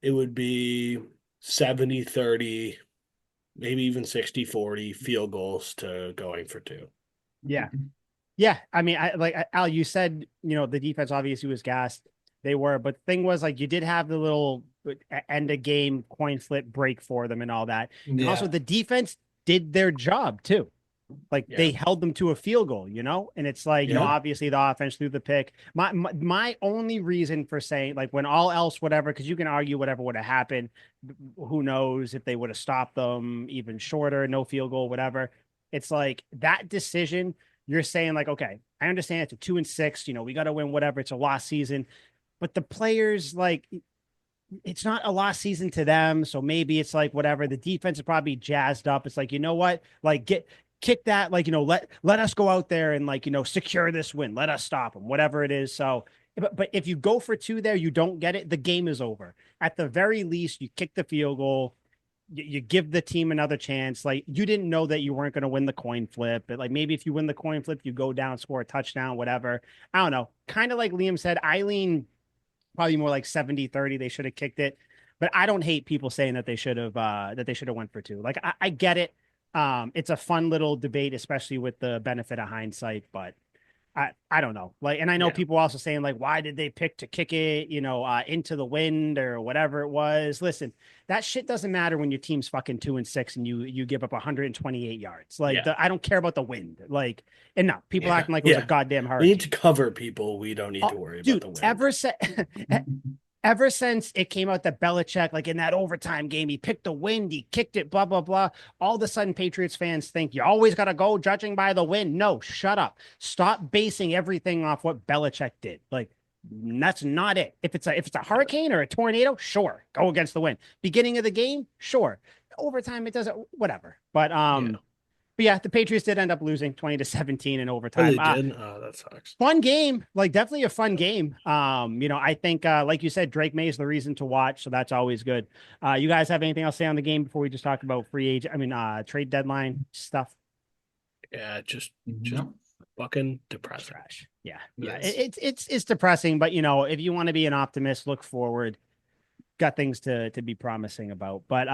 it would be 70-30, maybe even 60-40 field goals to going for two. Yeah. Yeah. I mean, Al, you said, the defense obviously was gassed. They were, but the thing was like you did have the little end of game coin flip break for them and all that. And also Yeah. the defense did their job too. Like Yeah. they held them to a field goal, and it's like, Yeah. obviously the offense threw the pick. My only reason for saying like when all else, whatever, because you can argue whatever would have happened. Who knows if they would have stopped them even shorter, no field goal, whatever. It's like that decision. You're saying like, okay, I understand it's a 2-6. We got to win whatever. It's a lost season, but the players like it's not a lost season to them. So maybe it's like whatever. The defense is probably jazzed up. It's like, you know what? Like kick that, like, let us go out there and like, secure this win. Let us stop them, whatever it is. So but if you go for two there, you don't get it, the game is over. At the very least, you kick the field goal, you give the team another chance. Like you didn't know that you weren't going to win the coin flip, but like maybe if you win the coin flip, you go down, score a touchdown, whatever. I don't know. Kind of like Liam said, Eileen probably more like 70-30. They should have kicked it. But I don't hate people saying that they should have went for two. Like I get it. It's a fun little debate, especially with the benefit of hindsight, but I don't know. Like, and I know Yeah. people also saying like, why did they pick to kick it, into the wind or whatever it was? Listen, that shit doesn't matter when your team's fucking 2-6 and you give up 128 yards. Like, Yeah. I don't care about the wind. Like, and no, people Yeah. acting like it was a Yeah. goddamn We need to hurricane. cover people. We don't need Oh, to worry about dude, the wind. ever since it came out that Belichick, like in that overtime game, he picked the wind, he kicked it, blah, blah, blah. All of a sudden, Patriots fans think you always got to go judging by the wind. No, shut up. Stop basing everything off what Belichick did. Like, that's not it. If it's a hurricane or a tornado, sure, go against the wind. Beginning of the game, sure. Overtime, it doesn't, whatever. Yeah. But yeah, the Patriots did end up losing 20-17 in Oh, overtime. they did. Oh, that sucks. Fun game, like definitely a fun game. I think like you said, Drake May is the reason to watch, so that's always good. You guys have anything else to say on the game before we just talk about trade deadline stuff? Yeah, just No. fucking depressing. Trash. Yeah. Yes. It's depressing, but if you want to be an optimist, look forward. Got things to be promising about. But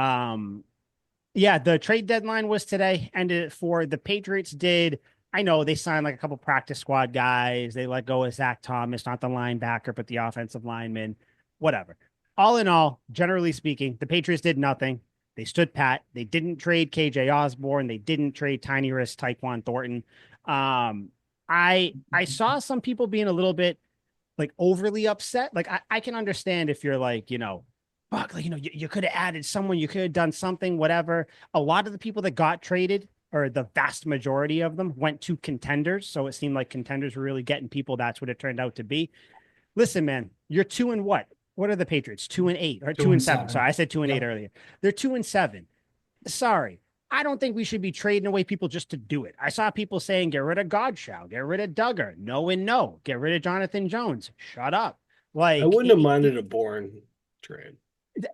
yeah, the trade deadline was today, ended at 4. The Patriots did. I know they signed like a couple practice squad guys. They let go of Zach Thomas, not the linebacker, but the offensive lineman. Whatever. All in all, generally speaking, the Patriots did nothing. They stood pat. They didn't trade KJ Osborne. They didn't trade tiny wrist Tyquan Thornton. I saw some people being a little bit like overly upset. Like I can understand if you're like, fuck, like, you could have added someone, you could have done something, whatever. A lot of the people that got traded, or the vast majority of them, went to contenders. So it seemed like contenders were really getting people. That's what it turned out to be. Listen, man, you're 2 and what? What are the Patriots? 2-8 or 2-7. Sorry, I said 2-8 Yep. earlier. They're 2-7. Sorry. I don't think we should be trading away people just to do it. I saw people saying, get rid of Godshow, get rid of Duggar. No and no. Get rid of Jonathan Jones. Shut up. I Like, wouldn't have minded a Bourne trade.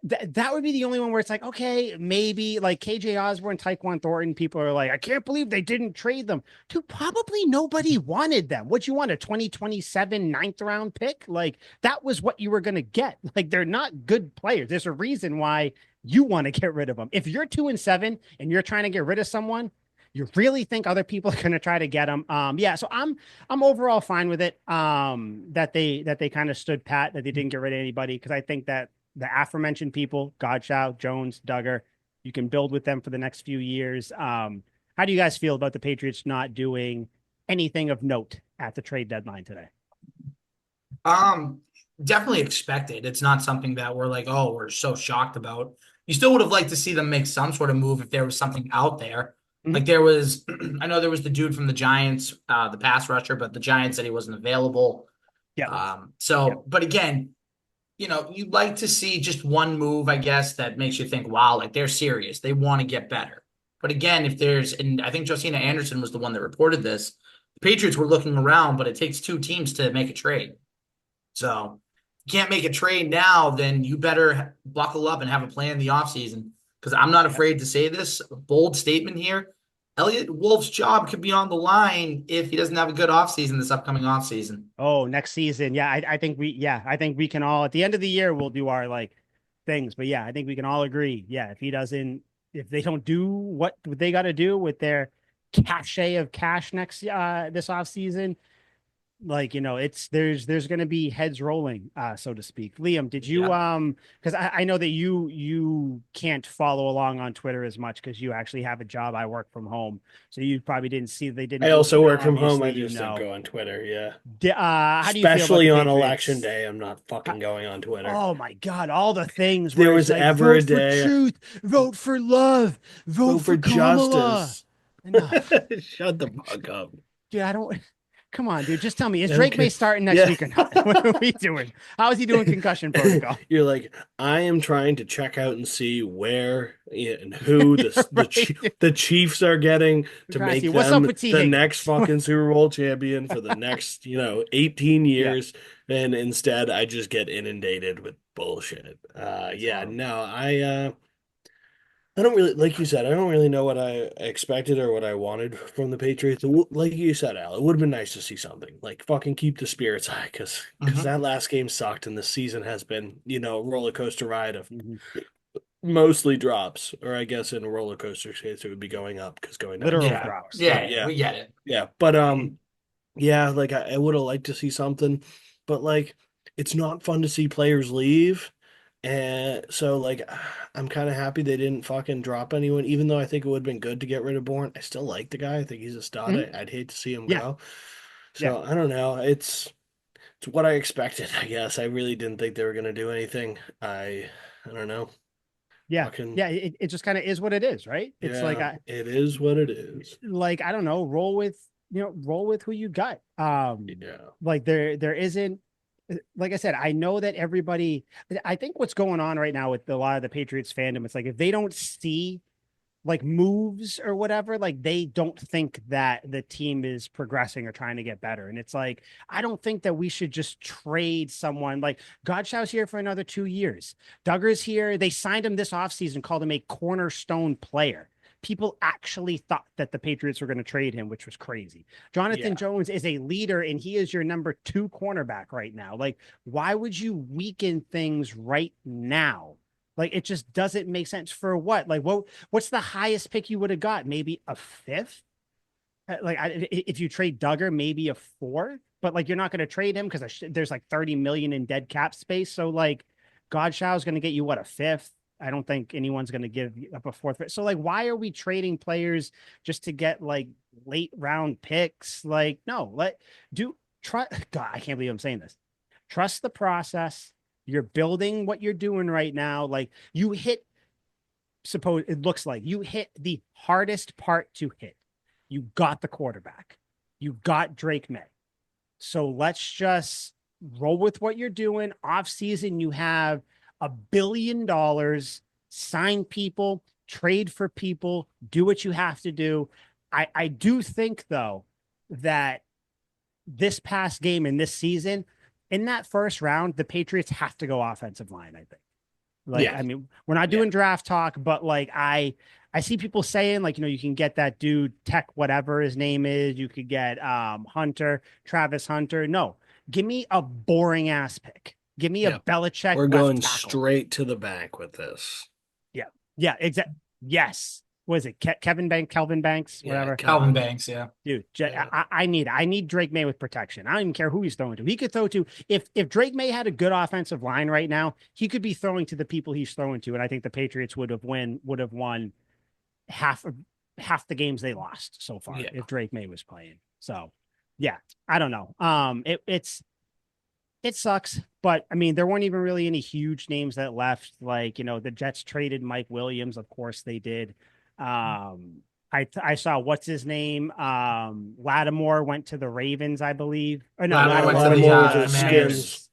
That would be the only one where it's like, okay, maybe like KJ Osborne, Tyquan Thornton. People are like, I can't believe they didn't trade them. Dude, probably nobody wanted them. What you want, a 2027 ninth round pick? Like that was what you were going to get. Like they're not good players. There's a reason why you want to get rid of them. If you're 2-7 and you're trying to get rid of someone, you really think other people are going to try to get them. Yeah. So I'm overall fine with it. That they kind of stood pat, that they didn't get rid of anybody. Cause I think that the aforementioned people, Godshaw, Jones, Duggar, you can build with them for the next few years. How do you guys feel about the Patriots not doing anything of note at the trade deadline today? Definitely expected. It's not something that we're like, oh, we're so shocked about. You still would have liked to see them make some sort of move if there was something out there. Mhm. Like there was, I know there was the dude from the Giants, the pass rusher, but the Giants said he wasn't available. Yeah. But again, you'd like to see just one move, I guess, that makes you think, wow, like they're serious. They want to get better. But again, and I think Josina Anderson was the one that reported this, the Patriots were looking around, but it takes two teams to make a trade. So you can't make a trade now, then you better buckle up and have a plan in the offseason. Because I'm not afraid to say this, bold statement here. Elliott Wolf's job could be on the line if he doesn't have a good offseason this upcoming offseason. Oh, next season. Yeah, I think we can all at the end of the year we'll do our like things. But yeah, I think we can all agree. Yeah, if they don't do what they got to do with their cachet of cash next this off season, like it's there's going to be heads rolling, so to speak. Liam, did you because I know that you can't follow along on Twitter as much because you actually have a job. I work from home, so you probably didn't see they didn't. I also work from home. Obviously, I just don't go on Twitter. Yeah. How do you feel about Especially the on Patriots? election day, I'm not fucking going on Twitter. Oh my God, all the things There where was it's like, ever a vote for day. truth, vote for love, vote for Kamala. justice. Enough. Shut the fuck up. Dude, I don't. Come on, dude. Just tell me, is I Drake don't Maye care. starting next Yeah. week or not? What are we doing? How is he doing concussion protocol? You're like, I am trying to check out and see where and who Right. the Chiefs are getting We're to trying to make see what's up them with T. the Higgins. next fucking Super Bowl champion for the next, 18 Yeah. years. And instead I just get inundated with bullshit. I don't really, like you said, I don't really know what I expected or what I wanted from the Patriots. Like you said, Al, it would have been nice to see something. Like, fucking keep the spirits high, because that last game sucked, and this season has been, a roller coaster ride of mostly drops, or I guess in a roller coaster case, it would be going up, because going down Literal is bad. drops. Yeah, we get it. Yeah, but yeah, like I would have liked to see something, but like it's not fun to see players leave. And so, like, I'm kind of happy they didn't fucking drop anyone, even though I think it would have been good to get rid of Bourne. I still like the guy. I think he's a stud. Mhm. I'd hate to see him Yeah. go. Yeah. So I don't know. It's what I expected, I guess. I really didn't think they were gonna do anything. I don't know. Yeah. Fucking Yeah. It just kind of is what it is, right? It's like it is what it is. like I don't know, roll with who you got. Yeah. Like there isn't, like I said, I know that everybody, I think what's going on right now with a lot of the Patriots fandom, it's like if they don't see like moves or whatever, like they don't think that the team is progressing or trying to get better. And it's like, I don't think that we should just trade someone like Godshow's here for another 2 years. Duggar's here. They signed him this offseason, called him a cornerstone player. People actually thought that the Patriots were going to trade him, which was crazy. Jonathan Jones is a leader and he is your number 2 cornerback right now. Like, why would you weaken things right now? Like, it just doesn't make sense. For what? Like, what's the highest pick you would have got? Maybe a 5th? Like, if you trade Duggar, maybe a 4th, but like, you're not going to trade him because there's like 30 million in dead cap space. So like, Godshaw is going to get you what, a 5th? I don't think anyone's going to give up a 4th. So like, why are we trading players just to get like late round picks? Like, no, God, I can't believe I'm saying this. Trust the process. You're building what you're doing right now. Like it looks like you hit the hardest part to hit. You got the quarterback. You got Drake Maye. So let's just roll with what you're doing. Off season, you have $1 billion, sign people, trade for people, do what you have to do. I do think though that this past game in this season, in that first round, the Patriots have to go offensive line, I think. Like, Yeah. I mean, we're not doing draft talk, but like I see people saying like, you can get that dude Tech, whatever his name is. You could get Hunter, Travis Hunter. No, give me a boring ass pick. Give me a Belichick We're left going tackle. straight to the bank with this. Yeah. Yeah. Exactly. Yes. Was it Kelvin Banks, whatever? Calvin Banks. Yeah. Dude, I need Drake Maye with protection. I don't even care who he's throwing to. He could throw to if Drake Maye had a good offensive line right now, he could be throwing to the people he's throwing to, and I think the Patriots would have won half the games they lost so far if Drake Maye was playing. So yeah, I don't know. It sucks, but I mean, there weren't even really any huge names that left. Like, the Jets traded Mike Williams. Of course they did. I saw what's his name. Lattimore went to the Ravens, I believe. Or no, Lattimore went to the Skins.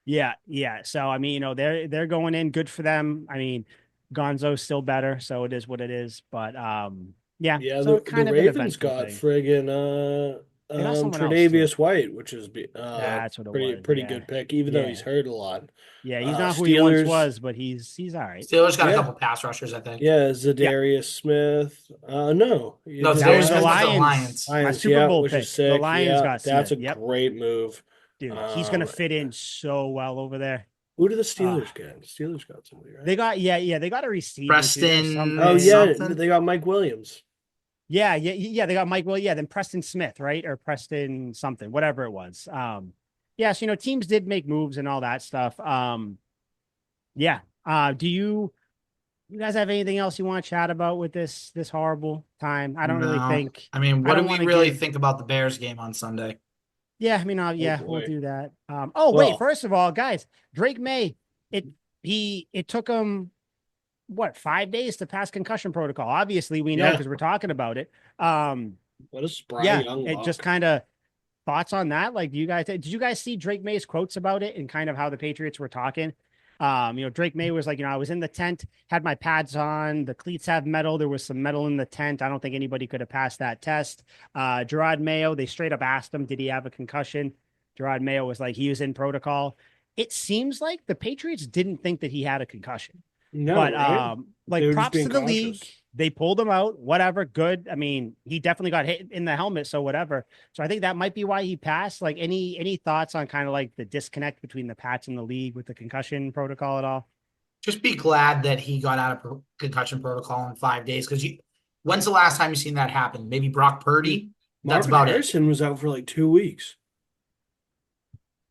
Yeah, yeah. So I mean, they're going in. Good for them. I mean, Gonzo's still better, so it is what it is. But yeah. So the Ravens got friggin' they got someone else, Tre'Davious White, which is that's what it was. pretty good pick, even though he's hurt a lot. Yeah, he's not who he once was, but he's all right. Steelers got a couple pass rushers, I think. Yeah, Zadarius Smith. No, No, Zadarius Smith was the Lions. My Super Bowl which pick. is sick. The Lions got Smith. That's a great move. Dude, he's gonna fit in so well over there. Who did the Steelers get? The Steelers got somebody, right? They got they got a receiver. Preston. Oh yeah, they got Mike Williams. Yeah, they got Mike Williams. Yeah, then Preston Smith, right? Or Preston something, whatever it was. Yeah, so teams did make moves and all that stuff. Yeah. Do you guys have anything else you want to chat about with this horrible time? I don't really think. I mean, what do we really think about the Bears game on Sunday? Yeah, I mean, we'll do that. Wait, first of all, guys, Drake Maye, it took him 5 days to pass concussion protocol. Obviously, we know because we're talking about it. What a spry young it just kind of thoughts on that. Like, did you guys see Drake Maye's quotes about it and kind of how the Patriots were talking? Drake Maye was like, I was in the tent, had my pads on, the cleats have metal. There was some metal in the tent. I don't think anybody could have passed that test. Gerard Mayo, they straight up asked him, did he have a concussion? Gerard Mayo was like, he was in protocol. It seems like the Patriots didn't think that he had a concussion. No, but right? Props to the league. They pulled him out, whatever, good. I mean, he definitely got hit in the helmet, so whatever. So I think that might be why he passed. Like, any thoughts on kind of like the disconnect between the Pats and the league with the concussion protocol at all? Just be glad that he got out of concussion protocol in 5 days, because when's the last time you've seen that happen? Maybe Brock Purdy? That's about Harrison was out for like 2 weeks.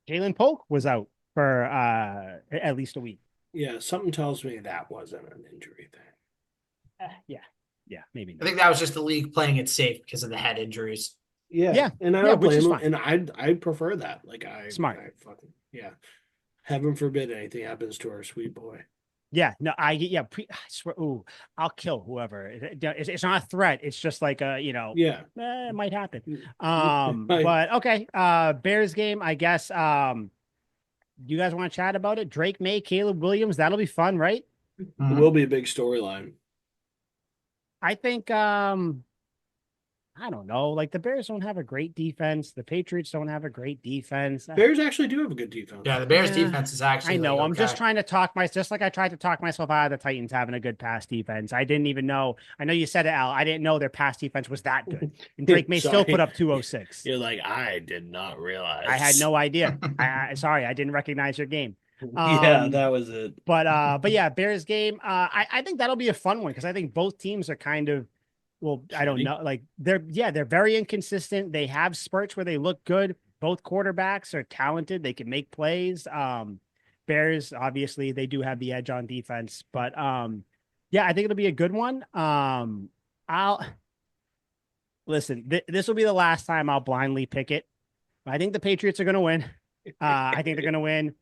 Jalen Polk was out for at least a week. Yeah, something tells me that wasn't an injury thing. Yeah, maybe not. I think that was just the league playing it safe because of the head injuries. Yeah, and I don't blame him, and I'd prefer that. Like, smart. Heaven forbid anything happens to our sweet boy. Yeah, no, I swear, I'll kill whoever. It's not a threat. It's just like it might happen. But okay, Bears game, I guess. You guys want to chat about it? Drake Maye, Caleb Williams, that'll be fun, right? It will be a big storyline. I think I don't know. Like, the Bears don't have a great defense. The Patriots don't have a great defense. Bears actually do have a good defense. Yeah, the Bears defense is actually. I know. I'm just trying to just like I tried to talk myself out of the Titans having a good pass defense. I didn't even know. I know you said it, Al. I didn't know their pass defense was that good. And Drake Maye still put up 206. You're like, I did not realize. I had no idea. Sorry, I didn't recognize your game. Yeah, that was it. But yeah, Bears game. I think that'll be a fun one because I think both teams are kind of. Well, I don't know. Like, they're very inconsistent. They have spurts where they look good. Both quarterbacks are talented. They can make plays. Bears, obviously, they do have the edge on defense. But yeah, I think it'll be a good one. I'll listen. This will be the last time I'll blindly pick it. I think the Patriots are going to win. I think they're going to win.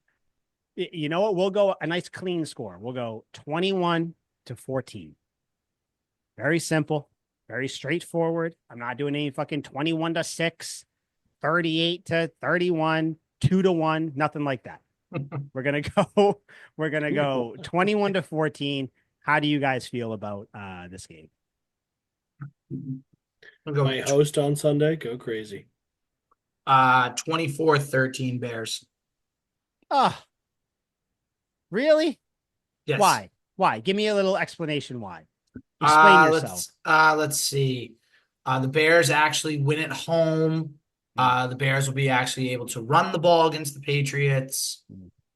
You know what? We'll go a nice clean score. We'll go 21-14. Very simple. Very straightforward. I'm not doing any fucking 21-6, 38-31, 2-1, nothing like that. We're going to go 21-14. How do you guys feel about this game? My host on Sunday, go crazy. 24-13 Bears. Oh, really? Yes. Why? Give me a little explanation why. Explain yourself. Let's see. The Bears actually win at home. The Bears will be actually able to run the ball against the Patriots.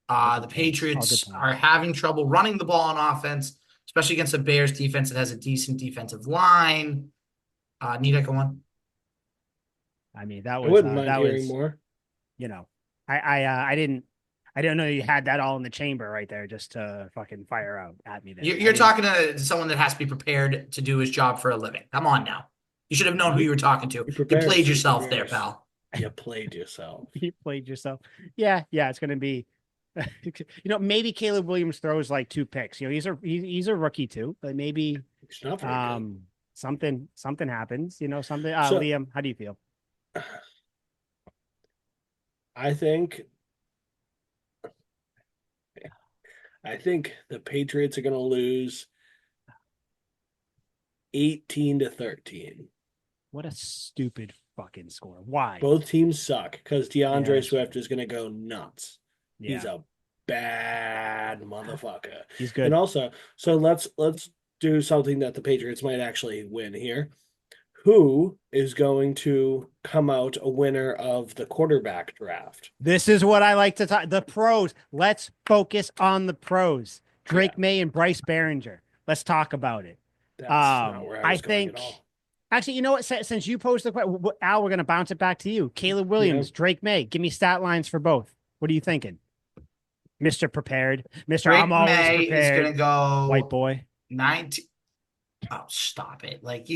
The Patriots are having trouble running the ball on offense, especially against the Bears defense that has a decent defensive line. Need I go on? I mean, that was I wouldn't mind hearing more. You know, I didn't know you had that all in the chamber right there just to fucking fire out at me there. You're talking to someone that has to be prepared to do his job for a living. Come on now. You should have known who you were talking to. You played yourself there, pal. You played yourself. You played yourself. Yeah, it's going to be, maybe Caleb Williams throws like 2 picks. He's a rookie too, but maybe something happens. Something. Liam, how do you feel? I think the Patriots are going to lose 18-13. What a stupid fucking score. Why? Both teams suck because DeAndre Swift is going to go nuts. Yeah. He's a bad motherfucker. He's good. And also, so let's do something that the Patriots might actually win here. Who is going to come out a winner of the quarterback draft? This is what I like to talk. The pros. Let's focus on the pros. Drake Maye and Bryce Behringer. Let's talk about it. That's not where I was going at all. Actually, you know what? Since you posed the question, Al, we're going to bounce it back to you. Caleb Williams, Drake Maye. Give me stat lines for both. What are you thinking? Mr. Prepared. Mr. Drake I'm always Maye prepared. Is going to go white boy. 19. Oh, stop it. Like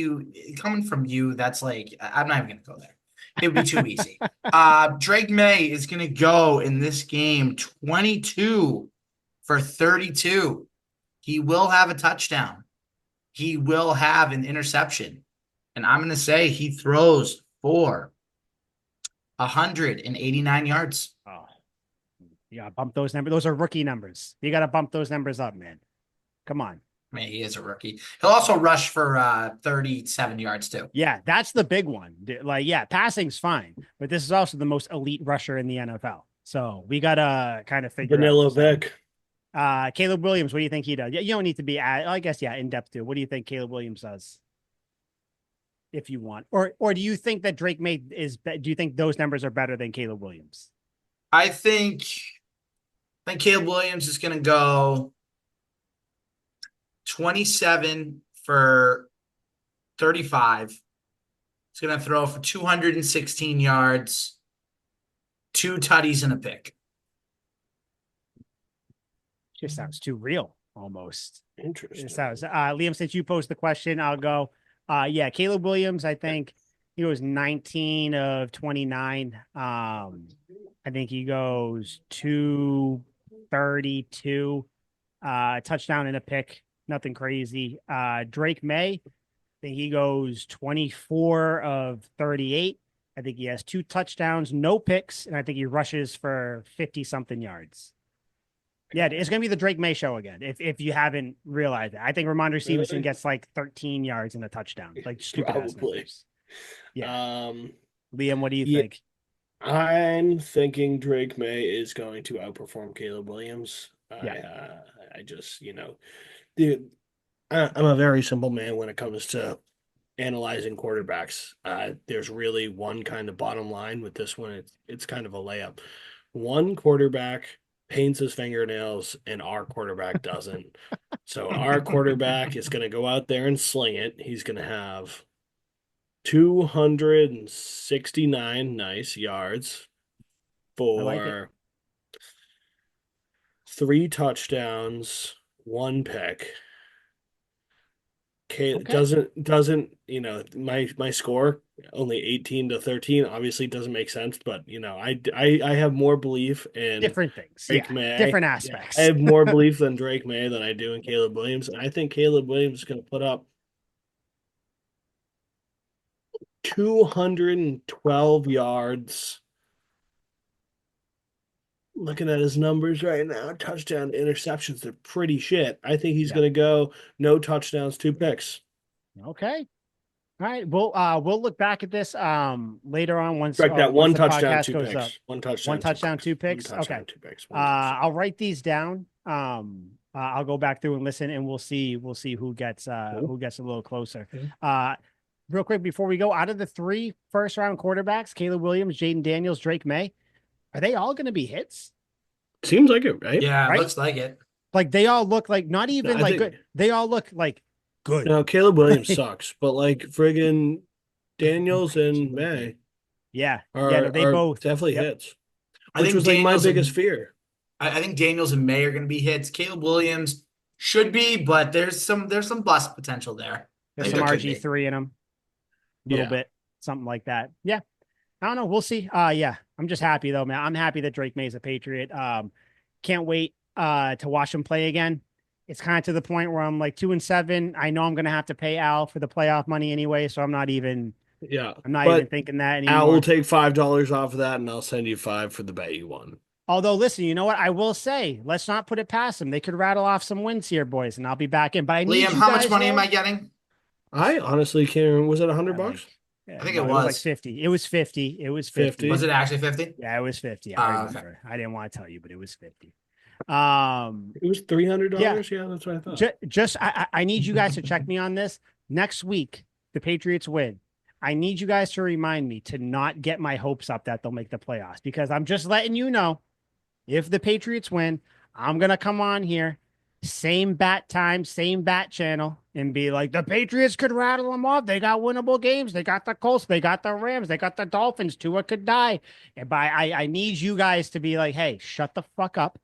coming from you, that's like, I'm not even going to go there. It would be too easy. Drake Maye is going to go in this game 22 for 32. He will have a touchdown. He will have an interception. And I'm going to say he throws for 189 yards. Oh, you got to bump those numbers. Those are rookie numbers. You got to bump those numbers up, man. Come on. I mean, he is a rookie. He'll also rush for 37 yards too. Yeah, that's the big one. Like, yeah, passing's fine, but this is also the most elite rusher in the NFL. So we gotta kind of figure Vanilla out. Vic. Caleb Williams, what do you think he does? You don't need to be, I guess, in depth too. What do you think Caleb Williams does? If you want, or do you think that Drake Maye is? Do you think those numbers are better than Caleb Williams? I think Caleb Williams is going to go 27 for 35. He's going to throw for 216 yards, 2 tutties and a pick. Just sounds too real, almost. Interesting. It sounds. Liam, since you posed the question, I'll go. Yeah, Caleb Williams, I think he was 19 of 29. I think he goes 232, touchdown and a pick. Nothing crazy. Drake Maye, I think he goes 24 of 38. I think he has 2 touchdowns, no picks, and I think he rushes for 50-something yards. Yeah, it's going to be the Drake Maye show again, if you haven't realized it. I think Ramondre Stevenson gets like 13 yards and a touchdown. Like stupid ass numbers. Yeah. Liam, what do you think? I'm thinking Drake Maye is going to outperform Caleb Williams. Yeah. I just, dude, I'm a very simple man when it comes to analyzing quarterbacks. There's really one kind of bottom line with this one. It's kind of a layup. One quarterback paints his fingernails and our quarterback doesn't. So our quarterback is going to go out there and sling it. He's going to have 269 nice yards for 3 touchdowns, 1 pick. Okay. Doesn't my score only 18-13 obviously doesn't make sense, but I have more belief in different things, Drake Maye. Different aspects. I have more belief in Drake Maye than I do in Caleb Williams, and I think Caleb Williams is going to put up 212 yards. Looking at his numbers right now, touchdown interceptions, they're pretty shit. I think he's going to go no touchdowns, 2 picks. Okay. All right. We'll look back at this later on once that once one the touchdown, podcast 2 goes picks. up. One touchdown, 2 picks. Okay. Two picks. I'll write these down. I'll go back through and listen, and we'll see who gets a little closer. Real quick before we go, out of the 3 first-round quarterbacks, Caleb Williams, Jaden Daniels, Drake Maye, are they all going to be hits? Seems like it, right? Yeah, Right? looks like it. Like they all look like not even like good. They all look like good. No, Caleb Williams sucks, but like friggin' Daniels and May no, they are both definitely yep. hits. I Which think was like my Daniels biggest and, fear. I think Daniels and May are going to be hits. Caleb Williams should be, but there's some bust potential there. There's some RG3 in them, a little bit, something like that. Yeah, I don't know. We'll see. Yeah, I'm just happy though, man. I'm happy that Drake Maye is a Patriot. Can't wait to watch him play again. It's kind of to the point where I'm like 2-7. I know I'm gonna have to pay Al for the playoff money anyway, so I'm not even thinking that anymore. Al will take $5 off of that, and I'll send you $5 for the bet you won. Although, listen, you know what? I will say, let's not put it past them. They could rattle off some wins here, boys, and I'll be back in. But I need Liam, you how guys, much money am I getting? I honestly can't remember. Was it $100? I think it was was like 50. It was 50. It was 50. Was it actually 50? Yeah, it was 50. I remember. Okay. I didn't want to tell you, but it was 50. It was $300. Yeah, that's what I thought. I need you guys to check me on this. Next week, the Patriots win. I need you guys to remind me to not get my hopes up that they'll make the playoffs, because I'm just letting you know, if the Patriots win, I'm going to come on here, same bat time, same bat channel, and be like, the Patriots could rattle them off. They got winnable games. They got the Colts. They got the Rams. They got the Dolphins. Tua could die. And I need you guys to be like, hey, shut the fuck up.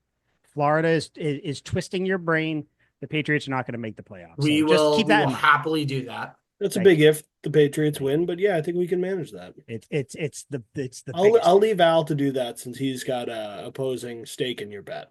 Florida is twisting your brain. The Patriots are not going to make the playoffs. We will happily do that. That's a big if the Patriots win, but yeah, I think we can manage that. It's the I'll leave Al to do that since he's got a opposing stake in your bet.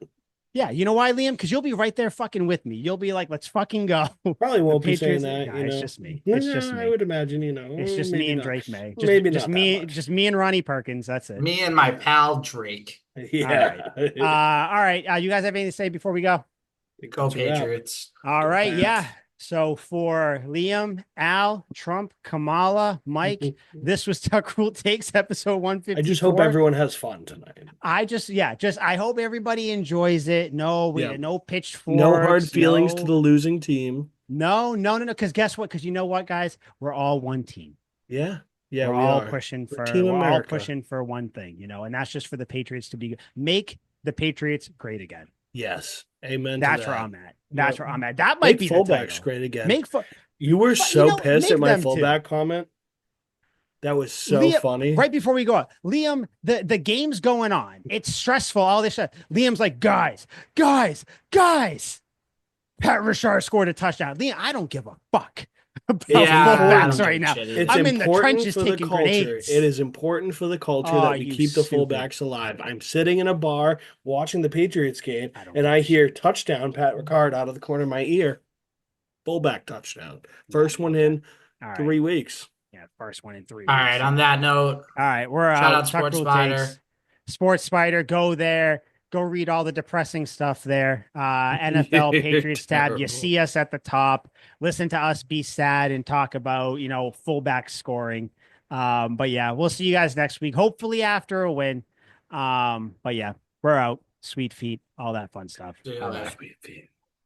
Yeah, you know why, Liam? Because you'll be right there fucking with me. You'll be like, let's fucking go. Probably won't be saying that. It's just me. It's just me. I would imagine, It's just me and Drake Maye. Just me and Ronnie Perkins. That's it. Me and my pal Drake. Yeah. All right. You guys have anything to say before we go? Go Patriots. All right. Yeah. So for Liam, Al, Trump, Kamala, Mike, this was Tuck Rule Takes episode 154. I just hope everyone has fun tonight. I hope everybody enjoys it. No pitchforks. No hard feelings to the losing team. No. Because guess what? Because you know what, guys? We're all one team. Yeah. Yeah. We're all pushing for one thing, and that's just for the Patriots to make the Patriots great again. Yes. Amen. That's where I'm at. That's where I'm at. That might be fullbacks the great again. You were so pissed at my fullback comment. That was so Liam, funny. Right before we go on, Liam, the game's going on. It's stressful. All this stuff. Liam's like, guys. Pat Richard scored a touchdown. Liam, I don't give a fuck about fullbacks right now. I'm in the trenches taking grenades. It is important for the culture that we keep the fullbacks alive. I'm sitting in a bar watching the Patriots game, and I hear touchdown Pat Ricard out of the corner of my ear. Fullback touchdown. First one in 3 weeks. Yeah, first one in 3 weeks. All right, on that note. All right, we're shout out. out Sports Spider. Sports Spider, go there. Go read all the depressing stuff there. NFL Patriots tab. You see us at the top. Listen to us be sad and talk about, fullback scoring. But yeah, we'll see you guys next week. Hopefully after a win. But yeah, we're out. Sweet feet, all that fun stuff. Sweet feet.